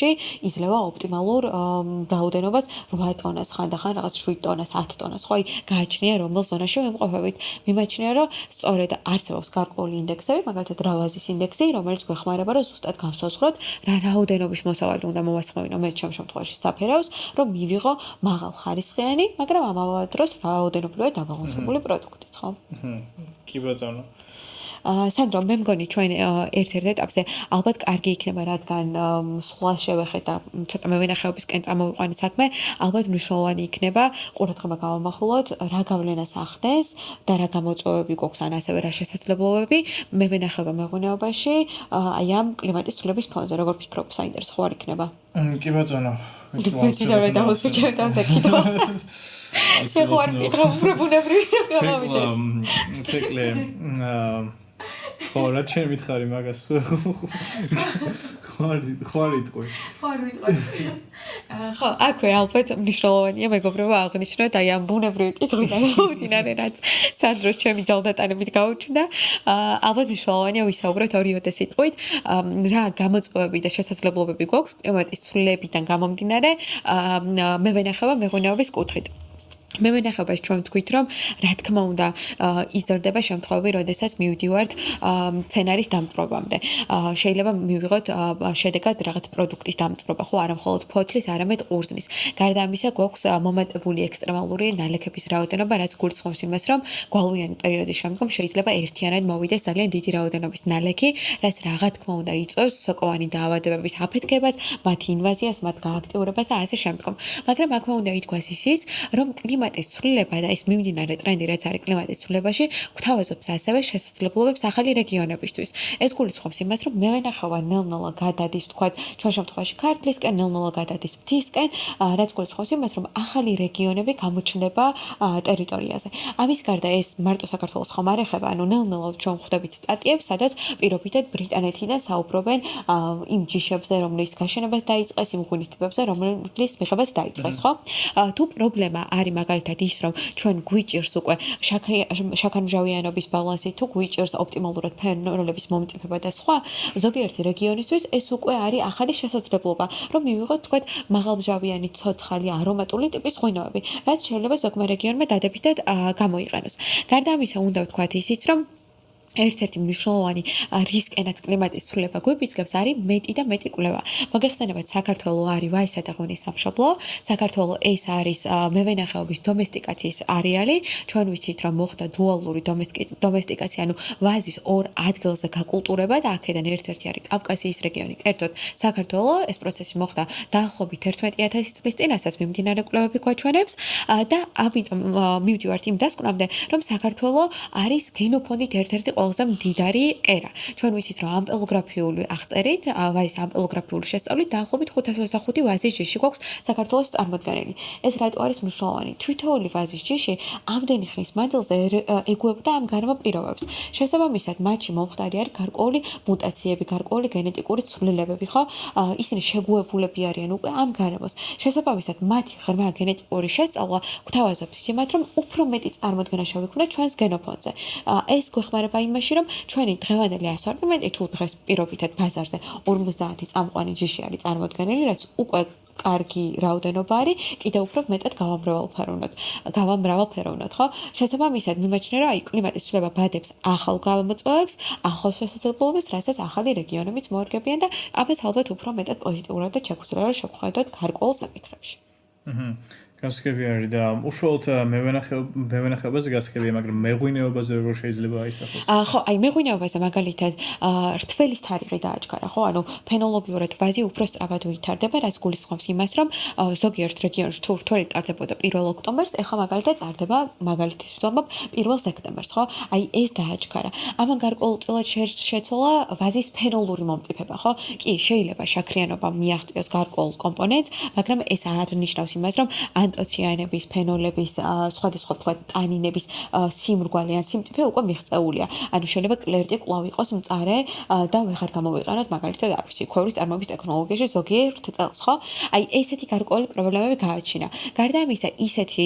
იძლევა ოპტიმალურ რაოდენობას 8 ტონას, ხანდახან რაღაც 7 ტონას, 10 ტონას, ხო? აი გააჩნია რომელ ზონაში ვიმყოფებით. მიმაჩნია, რომ სწორედ არსებობს გარკვეული ინდექსები, მაგალითად რავაზის ინდექსი, რომელიც გვეხმარება, რომ ზუსტად გავსაზღვროთ რა რაოდენობის მოსავალი უნდა მოვასხმევინო მე ჩემ შემთხვევაში საფერავს, რომ მივიღო მაღალ ხარისხიანი, მაგრამ ამავე დროს რაოდენობრივად დაბალანსებული პროდუქტიც, ხო? კი ბატონო. სანდრო, მე მგონი ჩვენ ერთ-ერთ ეტაპზე ალბათ კარგი იქნება, რადგან სხვა შევეხეთ და ცოტა მევენახეობისკენ წამოვიყვანეთ საქმე, ალბათ მნიშვნელოვანი იქნება ყურადღება გავამახვილოთ, რა გავლენას ახდენს და რა გამოწვევები გვაქვს, ან ასევე რა შესაძლებლობები მევენახეობა მეღვინეობაში აი ამ კლიმატის ცვლილების ფონზე, როგორ ფიქრობ, საინტერესო არ იქნება? კი ბატონო. ვიდრე დავუსვიჩავ ამ საკითხს. ეხლა არ ვფიქრობ, უფრო ბუნებრივი რა გამოვიდეს. თეკლე ხო, რა ჩემ მითხარი მაგას. ხوار იტყვი. ხო, აქვე ალბათ მნიშვნელოვანია მეგობრებო აღნიშნოთ აი ამ ბუნებრივი კითხვიდან მომდინარე, რაც სანდროს ჩემი ძალდატანებით გაუჩნდა. ალბათ მნიშვნელოვანია ვისაუბროთ ორივე სიტყვით, რა გამოწვევები და შესაძლებლობები გვაქვს კლიმატის ცვლილებიდან გამომდინარე, მე ვენახება მეღვინეობის კუთხით. მე ვენახებაში ჩვენ ვთქვით, რომ რა თქმა უნდა იზრდება შემთხვევები, როდესაც მივდივართ სცენარის დამწვრობამდე. შეიძლება მივიღოთ შედეგად რაღაც პროდუქტის დამწვრობა, ხო, არა მხოლოდ ფოთლის, არამედ ყურძნის. გარდა ამისა, გვაქვს მომატებული ექსტრემალური ნალექების რაოდენობა, რაც გულისხმობს იმას, რომ გვალვიანი პერიოდის შემდგომ შეიძლება ერთიანად მოვიდეს ძალიან დიდი რაოდენობის ნალექი, რაც რა თქმა უნდა იწვევს სოკოვანი დაავადებების აფეთქებას, მათ ინვაზიას, მათ გააქტიურებას და ასე შემდგომ. მაგრამ აქვე უნდა ითქვას ისიც, რომ კლიმატი კლიმატის ცვლილება და ის მიმდინარე ტრენდი, რაც არის კლიმატის ცვლილებაში, გვთავაზობს ასევე შესაძლებლობებს ახალი რეგიონებისთვის. ეს გულისხმობს იმას, რომ მევენახეობა ნელ-ნელა გადადის, თქვათ, ჩვენ შემთხვევაში ქართლისკენ, ნელ-ნელა გადადის მთისკენ, რაც გულისხმობს იმას, რომ ახალი რეგიონები გამოჩნდება ტერიტორიაზე. ამის გარდა ეს მარტო საქართველოს ხომ არ ეხება, ანუ ნელ-ნელა ჩვენ ვხვდებით სტატიებს, სადაც პირობითად ბრიტანეთიდან საუბრობენ იმ ჯიშებზე, რომლის გაშენებას დაიწყეს, იმ ღვინის ტიპებზე, რომლის მიღებას დაიწყეს, ხო? თუ პრობლემა არის მაგალითად ის, რომ ჩვენ გვიჭირს უკვე შაქარმჟავიანობის ბალანსი, თუ გვიჭირს ოპტიმალურად ფენოლების მომწიფება და სხვა, ზოგიერთი რეგიონისთვის ეს უკვე არის ახალი შესაძლებლობა, რომ მივიღოთ, თქვათ, მაღალმჟავიანი, ცოცხალი, არომატული ტიპის ღვინოები, რაც შეიძლება ზოგმა რეგიონმა დადებითად გამოიყენოს. გარდა ამისა, უნდა ვთქვათ ისიც, რომ ერთ-ერთი მნიშვნელოვანი რისკენაც კლიმატის ცვლილება გვიფიცგებს არის მეტი და მეტი კვლევა. მოგეხსენებათ, საქართველოს არის ვაისა და ღვინის სამშობლო, საქართველოს ეს არის მევენახეობის დომესტიკაციის არეალი. ჩვენ ვიცით, რომ მოხდა დუალური დომესტიკაცია, ანუ ვაზის ორ ადგილზე გაკულტურება და აქედან ერთ-ერთი არის კავკასიის რეგიონი. კერძოდ, საქართველოს ეს პროცესი მოხდა დაახლოებით 11,000 წლის წინ, ასაც მიმდინარე კვლევები გვაჩვენებს და ამიტომ მივდივართ იმ დასკვნამდე, რომ საქართველოს არის გენოფონდით ერთ-ერთი ყველაზე მდიდარი კერა. ჩვენ ვიცით, რომ ამპელოგრაფიული აღწერით, ვაზის ამპელოგრაფიული შესწავლით დაახლოებით 525 ვაზის ჯიში გვაქვს საქართველოს წარმოდგენილი. ეს რატო არის მნიშვნელოვანი? თითოეული ვაზის ჯიში ამდენი ხნის მანძილზე ეგუებოდა ამ გარემო პირობებს. შესაბამისად, მათში მომხდარი არის გარკვეული მუტაციები, გარკვეული გენეტიკური ცვლილებები, ხო? ისინი შეგუებულები არიან უკვე ამ გარემოს. შესაბამისად, მათი ღრმა გენეტიკური შესწავლა გვთავაზობს იმათ, რომ უფრო მეტი წარმოდგენა შევიქმნათ ჩვენს გენოფონდზე. ეს გვეხმარება იმაში, რომ ჩვენი დღევანდელი ასორტიმენტი თუ დღეს პირობითად ბაზარზე 50 წამყვანი ჯიში არის წარმოდგენილი, რაც უკვე კარგი რაოდენობა არის, კიდევ უფრო მეტად გავამრავალფეროვნოთ, ხო? შესაბამისად, მიმაჩნია, რომ აი კლიმატის ცვლილება ბადებს ახალ გამოწვევებს, ახალ შესაძლებლობებს, რასაც ახალი რეგიონებიც მოერგებიან და ამას ალბათ უფრო მეტად პოზიტიურად და ჩაგვიძლია შევხედოთ გარკვეულ საკითხებში. გასაგები არის და უშუალოდ მევენახეობაზე გასაგებია, მაგრამ მეღვინეობაზე როგორ შეიძლება აისახოს? ხო, აი მეღვინეობაზე მაგალითად რთველის თარიღი დააჩქარა, ხო? ანუ ფენოლოგიურად ვაზი უფრო სწრაფად ვითარდება, რაც გულისხმობს იმას, რომ ზოგიერთ რეგიონში თუ რთველი ტარდებოდა 1 ოქტომბერს, ეხლა მაგალითად ტარდება მაგალითის ვამბობ 1 სექტემბერს, ხო? აი ეს დააჩქარა. ამან გარკვეულწილად შეცვალა ვაზის ფენოლური მომწიფება, ხო? კი, შეიძლება შაქრიანობა მიაღწიოს გარკვეულ კომპონენტს, მაგრამ ეს არ ნიშნავს იმას, რომ ანტოციანების, ფენოლების, სხვადასხვა თქვათ ტანინების სიმრგვალე ან სიმწიფე უკვე მიღწეულია. ანუ შეიძლება კლერტი კვლავ იყოს მწარე და ვეღარ გამოვიყენოთ მაგალითად არ ვიცი, ქვევრის წარმოების ტექნოლოგიაში ზოგიერთ წელს, ხო? აი ესეთი გარკვეული პრობლემები გააჩინა. გარდა ამისა, ისეთი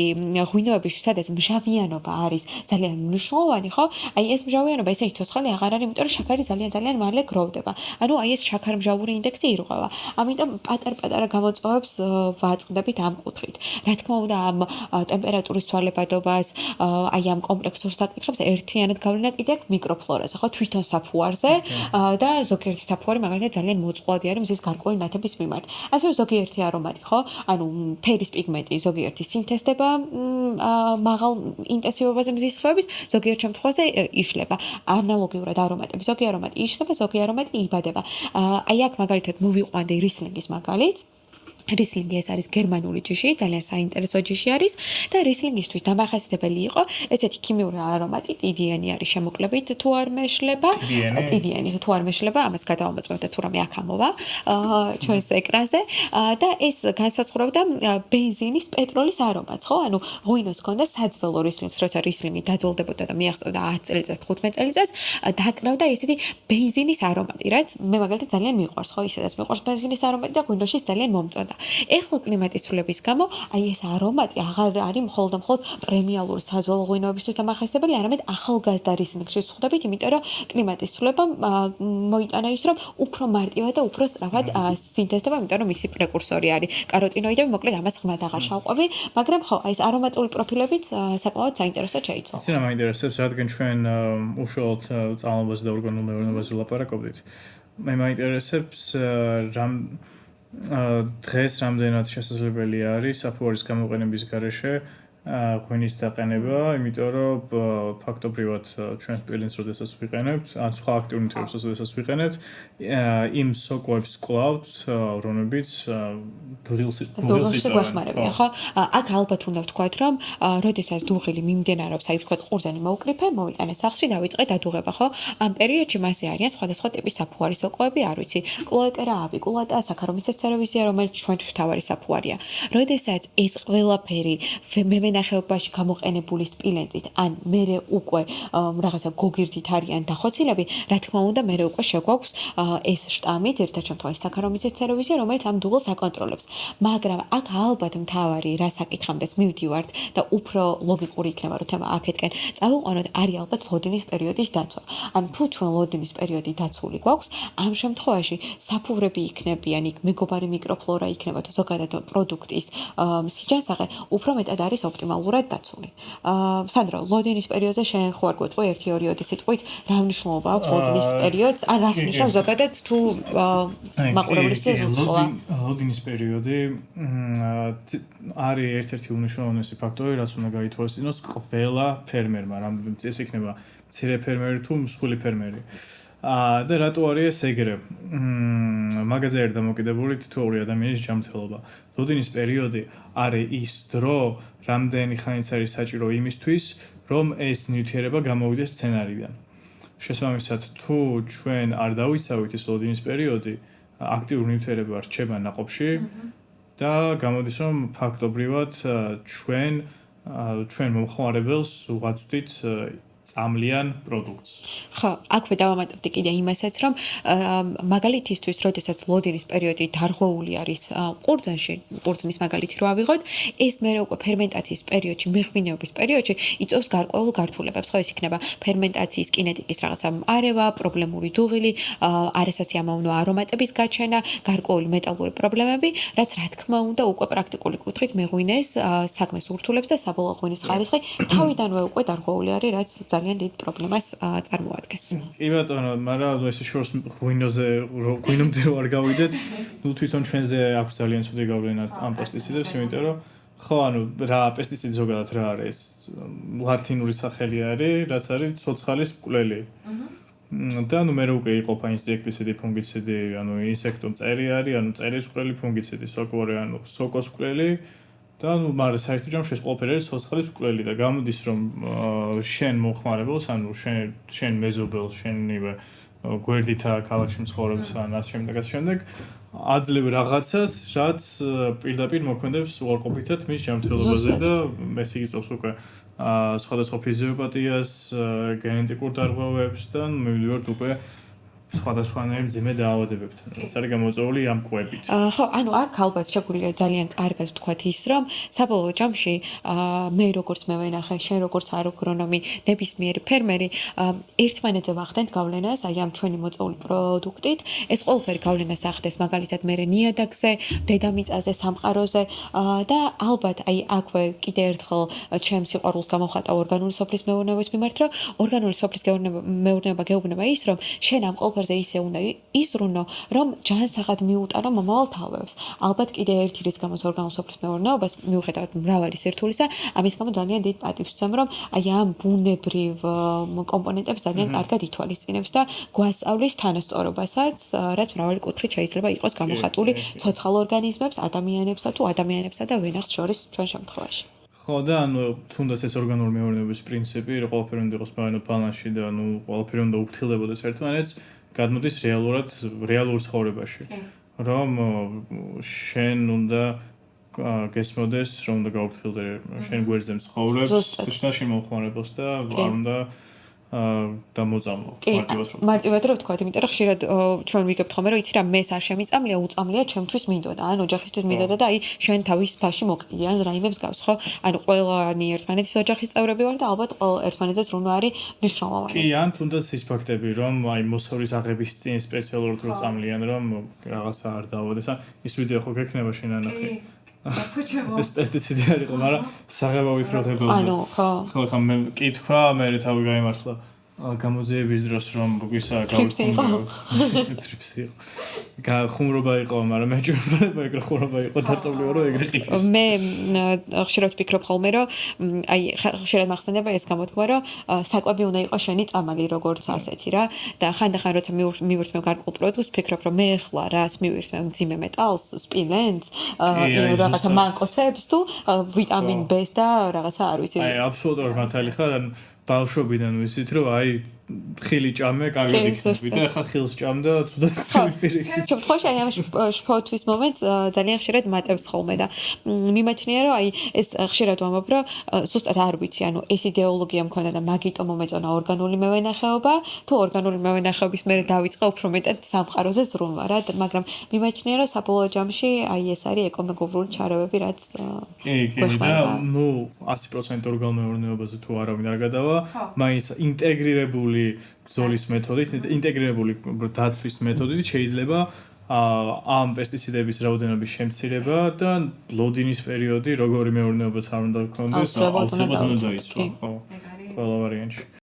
ღვინოების, სადაც მჟავიანობა არის ძალიან მნიშვნელოვანი, ხო? აი ეს მჟავიანობა ესეთი ცოცხალი აღარ არის, იმიტომ რომ შაქარი ძალიან მალე გროვდება. ანუ აი ეს შაქარმჟავური ინდექსი ირღვევა. ამიტომ პატარ-პატარა გამოწვევებს ვაწყდებით ამ კუთხით. რა თქმა უნდა, ამ ტემპერატურის ცვალებადობას, აი ამ კომპლექსურ საკითხებს ერთიანად გავლენა კიდე აქვს მიკროფლორაზე, ხო, თვითონ საფუარზე და ზოგიერთი საფუარი მაგალითად ძალიან მოწყვლადი არის მზის გარკვეული ნათების მიმართ. ასევე ზოგიერთი არომატი, ხო? ანუ ფერის პიგმენტი ზოგიერთი სინთეზდება მაღალ ინტენსივობაზე მზის ხეობის, ზოგიერთ შემთხვევაში იშლება. ანალოგიურად არომატები, ზოგი არომატი იშლება, ზოგი არომატი იბადება. აი აქ მაგალითად მოვიყვანდი რისლინგის მაგალითს. რისლინგი ეს არის გერმანული ჯიში, ძალიან საინტერესო ჯიში არის და რისლინგისთვის დამახასიათებელი იყო ესეთი ქიმიური არომატი, ტიდიანი არის შემოკლებით თუ არ მეშლება, ტიდიანი თუ არ მეშლება, ამას გადავამოწმებთ თუ რამე აქ ამოვა ჩვენს ეკრანზე და ეს განსაზღვრავდა ბენზინის, პეტროლის არომატს, ხო? ანუ ღვინოს ჰქონდა საძველო რისლინგს, როცა რისლინგი დაძველდებოდა და მიაღწევდა 10 წელიწადს, 15 წელიწადს, დაკრავდა ესეთი ბენზინის არომატი, რაც მე მაგალითად ძალიან მიყვარს, ხო? ისედაც მიყვარს ბენზინის არომატი და ღვინოში ძალიან მომწონდა. ეხლა კლიმატის ცვლილების გამო აი ეს არომატი აღარ არის მხოლოდ პრემიალური საძველო ღვინოებისთვის დამახასიათებელი, არამედ ახალგაზრდა რისლინგშიც ვხვდებით, იმიტომ რომ კლიმატის ცვლილებამ მოიტანა ის, რომ უფრო მარტივად და უფრო სწრაფად სინთეზდება, იმიტომ რომ მისი პრეკურსორი არის კაროტინოიდები, მოკლედ ამას ღრმად აღარ შავყვები, მაგრამ ხო, აი ეს არომატული პროფილებიც საკმაოდ საინტერესოდ შეიცვალა. ისინი მაინტერესებს, რადგან ჩვენ უშუალოდ წამალბაზე და ორგანულ მეურნეობაზე ვლაპარაკობდით. მე მაინტერესებს დღეს რამდენად შესაძლებელი არის საფუარის გამოყენების გარეშე ღვინის დაყენება, იმიტომ რომ ფაქტობრივად ჩვენ სპილენს როდესაც ვიყენებთ, ან სხვა აქტიურ ნივთიერებს როდესაც ვიყენებთ, იმ სოკოებს კლავთ, რომლებიც დუღილს გვეხმარებიან, ხო? აქ ალბათ უნდა ვთქვათ, რომ როდესაც დუღილი მიმდინარეობს, აი ვთქვათ, ყურძენი მოვკრიფე, მოვიტანე სახლში, დავიწყე დადუღება, ხო? ამ პერიოდში მასე არიან სხვადასხვა ტიპის საფუარი სოკოები, არ ვიცი, კლოეკერა, აპიკულატა, საქარომიცეს ცერევიზია, რომელიც ჩვენთვის მთავარი საფუარია. როდესაც ეს ყველაფერი მევენახეობაში გამოყენებული სპილენძით, ან მერე უკვე რაღაცა გოგირდით არიან დახოცილები, რა თქმა უნდა, მერე უკვე შეგვაქვს ეს შტამი, ერთად შემთხვევაში საქარომიცეს ცერევიზია, რომელიც ამ დუღილს აკონტროლებს. მაგრამ აქ ალბათ მთავარი რა საკითხამდეც მივდივართ და უფრო ლოგიკური იქნება, რომ თემა აქეთკენ წავიყვანოთ, არის ალბათ ლოდინის პერიოდის დაცვა. ან თუ ჩვენ ლოდინის პერიოდი დაცული გვაქვს, ამ შემთხვევაში საფუვრები იქნებიან, იქ მეგობარი მიკროფლორა იქნება თუ ზოგადად პროდუქტის სიჯანსაღე უფრო მეტად არის ოპტიმალურად დაცული. სანდრო, ლოდინის პერიოდზე შენ ხო არ გვეტყვი 1-2 სიტყვით, რა მნიშვნელობა აქვს ლოდინის პერიოდს? ან რას ნიშნავს ზოგადად თუ მაყურებლის ზუსტად? ლოდინის პერიოდი არის ერთ-ერთი უმნიშვნელოვანესი ფაქტორი, რაც უნდა გაითვალისწინოს ყველა ფერმერმა, რამაც ეს იქნება მცირე ფერმერი თუ მსხვილი ფერმერი. და რატო არის ეს ეგრე? მაგაზე არის დამოკიდებული თითოეული ადამიანის ჯანმრთელობა. ლოდინის პერიოდი არის ის დრო, რამდენი ხანიც არის საჭირო იმისთვის, რომ ეს ნივთიერება გამოვიდეს მცენარიდან. შესაბამისად, თუ ჩვენ არ დავიცავით ეს ლოდინის პერიოდი, აქტიური ნივთიერება რჩება ნაყოფში და გამოდის, რომ ფაქტობრივად ჩვენ მომხმარებელს უღწვით წამლიან პროდუქტს. ხო, აქვე დავამატებდი კიდე იმასაც, რომ მაგალითისთვის, როდესაც ლოდინის პერიოდი დარღვეული არის ყურძენში, ყურძნის მაგალითი რო ავიღოთ, ეს მერე უკვე ფერმენტაციის პერიოდში, მეღვინეობის პერიოდში იწვევს გარკვეულ გართულებებს. ხო, ეს იქნება ფერმენტაციის კინეტიკის რაღაცა არევა, პრობლემური დუღილი, არასასიამოვნო არომატების გაჩენა, გარკვეული მეტალური პრობლემები, რაც რა თქმა უნდა უკვე პრაქტიკული კუთხით მეღვინეს საქმეს ურთულებს და საბოლოო ღვინის ხარისხი თავიდანვე უკვე დარღვეული არის, რაც ძალიან დიდ პრობლემას წარმოადგენს. კი ბატონო, მაგრამ ეს შორს ღვინომდე არ გავიდეთ. ნუ თვითონ ჩვენზე აქვს ძალიან ცუდი გავლენა ამ პესტიციდებს, იმიტომ რომ ხო, ანუ რა პესტიციდი ზოგადად რა არის? ლათინური სახელი არის, რაც არის ცოცხალის მკვლელი. და ნუ მე უკვე იყოფა ინსექტიციდი, ფუნგიციდი, ანუ ინსექტო მწერი არის, ანუ მწერის მკვლელი, ფუნგიციდი, სოკორი, ანუ სოკოს მკვლელი. და ნუ მაგრამ საერთოდ ჯამში ეს ყველაფერი არის ცოცხალის მკვლელი და გამოდის რომ შენ მომხმარებელს, ანუ შენ მეზობელს, შენივე გვერდითა ქალაქში მცხოვრებს ან ამ შემდეგ აძლევ რაღაცას, რაც პირდაპირ მოქმედებს უარყოფითად მის ჯანმრთელობაზე და ეს იწვევს უკვე სხვადასხვა ფიზიოპათიას, გენეტიკურ დარღვევებს და მივიდივართ უკვე სხვადასხვანაირ მძიმე დაავადებებთან. ეს არის გამოწვეული ამ კვებით. ხო, ანუ აქ ალბათ შეგვიძლია ძალიან კარგად ვთქვათ ის, რომ საბოლოო ჯამში მე როგორც მე ვენახე, შენ როგორც აგრონომი, ნებისმიერი ფერმერი ერთმანეთზე ვახდენთ გავლენას, აი ამ ჩვენი მოწვეული პროდუქტით. ეს ყველაფერი გავლენას ახდენს მაგალითად მე ნიადაგზე, დედამიწაზე, სამყაროზე და ალბათ აი აქვე კიდე ერთხელ ჩემს სიყვარულს გამოვხატა ორგანული სოფლის მეურნეობის მიმართ, რომ ორგანული სოფლის მეურნეობა გეუბნება ის, რომ შენ ამ ყველაფერზე ისე უნდა ისრუნო, რომ ჯანსაღად მიუტანო მომავალ თაობებს. ალბათ კიდე ერთი რიც გამოც ორგანულ სოფლის მეურნეობას მიუხედავად მრავალი სირთულისა, ამის გამო ძალიან დიდ პატივს ვცემ, რომ აი ამ ბუნებრივ კომპონენტებს ძალიან კარგად ითვალისწინებს და გვასწავლის თანასწორობასაც, რაც მრავალი კუთხით შეიძლება იყოს გამოხატული ცოცხალ ორგანიზმებს, ადამიანებსა თუ ადამიანებსა და ვენახს შორის ჩვენ შემთხვევაში. ხო და ანუ თუნდაც ეს ორგანული მეურნეობის პრინციპი, რომ ყველაფერი უნდა იყოს ბალანსში და ანუ ყველაფერი უნდა უფრთხილებოდეს ერთმანეთს, გადმოდის რეალურ ცხოვრებაში. რომ შენ უნდა გესმოდეს, რომ უნდა გაუფრთხილდე შენ გვერდზე მცხოვრებს, თვითონ შენ მომხმარებელს და არ უნდა დამოწამო მარტივად რო ვთქვათ, იმიტომ რომ ხშირად ჩვენ ვიგებთ ხოლმე, რომ იცი რა მე არ შემიწამლია, უწამლია ჩემთვის მინდოდა, ან ოჯახისთვის მინდოდა და აი შენ თავის ფაში მოკიდი, ან რაიმე მსგავს, ხო? ანუ ყველანი ერთმანეთის ოჯახის წევრები ვარ და ალბათ ერთმანეთზე ზრუნვა არის მნიშვნელოვანი. კი, ან თუნდაც ის ფაქტები, რომ აი მოსავლის აღების წინ სპეციალურად რო წამლიან, რომ რაღაცა არ დაავადეს, ან ის ვიდეო ხო გექნება შენ ანახე. ეს პესტიციდი არის, მაგრამ საღებავით რო ხებოდა. ანუ ხო. ხო, მე კითხვა, მე თავი გამართლა გამოძიების დროს რომ გვისა გავიხსნა. ტრიფსი. ხუმრობა იყო, მაგრამ მეჭირება ეგრე ხუმრობა იყო, დაწოლია რომ ეგრე ყიდეს. მე ხშირად ვფიქრობ ხოლმე, რომ აი ხშირად მახსენდება ეს გამოთქმა, რომ საკვები უნდა იყოს შენი წამალი როგორც ასეთი რა და ხანდახან როცა მივირთმევ გარკვეულ პროდუქტს, ვფიქრობ, რომ მე ახლა რას მივირთმევ მძიმე მეტალს, სპილენს, რაღაცა მანკოცებს თუ ვიტამინ B-ს და რაღაცა არ ვიცი. აი აბსოლუტურად მართალი ხარ, ან ბავშვობიდან ვიცით, რომ აი ხილი ჭამე, კარგად იქნება და ახლა ხილს ჭამდა, თუდად პირიქით. შემთხვევაში აი ამ შფოთვის მომენტს ძალიან ხშირად მატებს ხოლმე და მიმაჩნია რომ აი ეს ხშირად ვამბობ რომ ზუსტად არ ვიცი ანუ ეს იდეოლოგია მქონდა და მაგიტომ მომეწონა ორგანული მევენახეობა თუ ორგანული მევენახეობის მერე დავიწყე უფრო მეტად სამყაროზე ზრუნვა რა მაგრამ მიმაჩნია რომ საბოლოო ჯამში აი ეს არის ეკომეგოვრული ჩარევები რაც კი და ნუ 100% ორგანულმეურნეობაზე თუ არავინ არ გადავა მაინც ინტეგრირებული ბრძოლის მეთოდით, ინტეგრირებული დაცვის მეთოდით შეიძლება ამ პესტიციდების რაოდენობის შემცირება და ლოდინის პერიოდი, როგორი მეურნეობაც არ უნდა გქონდეს, აუცილებლად უნდა დაიცვა. ხო, ყველა ვარიანტში.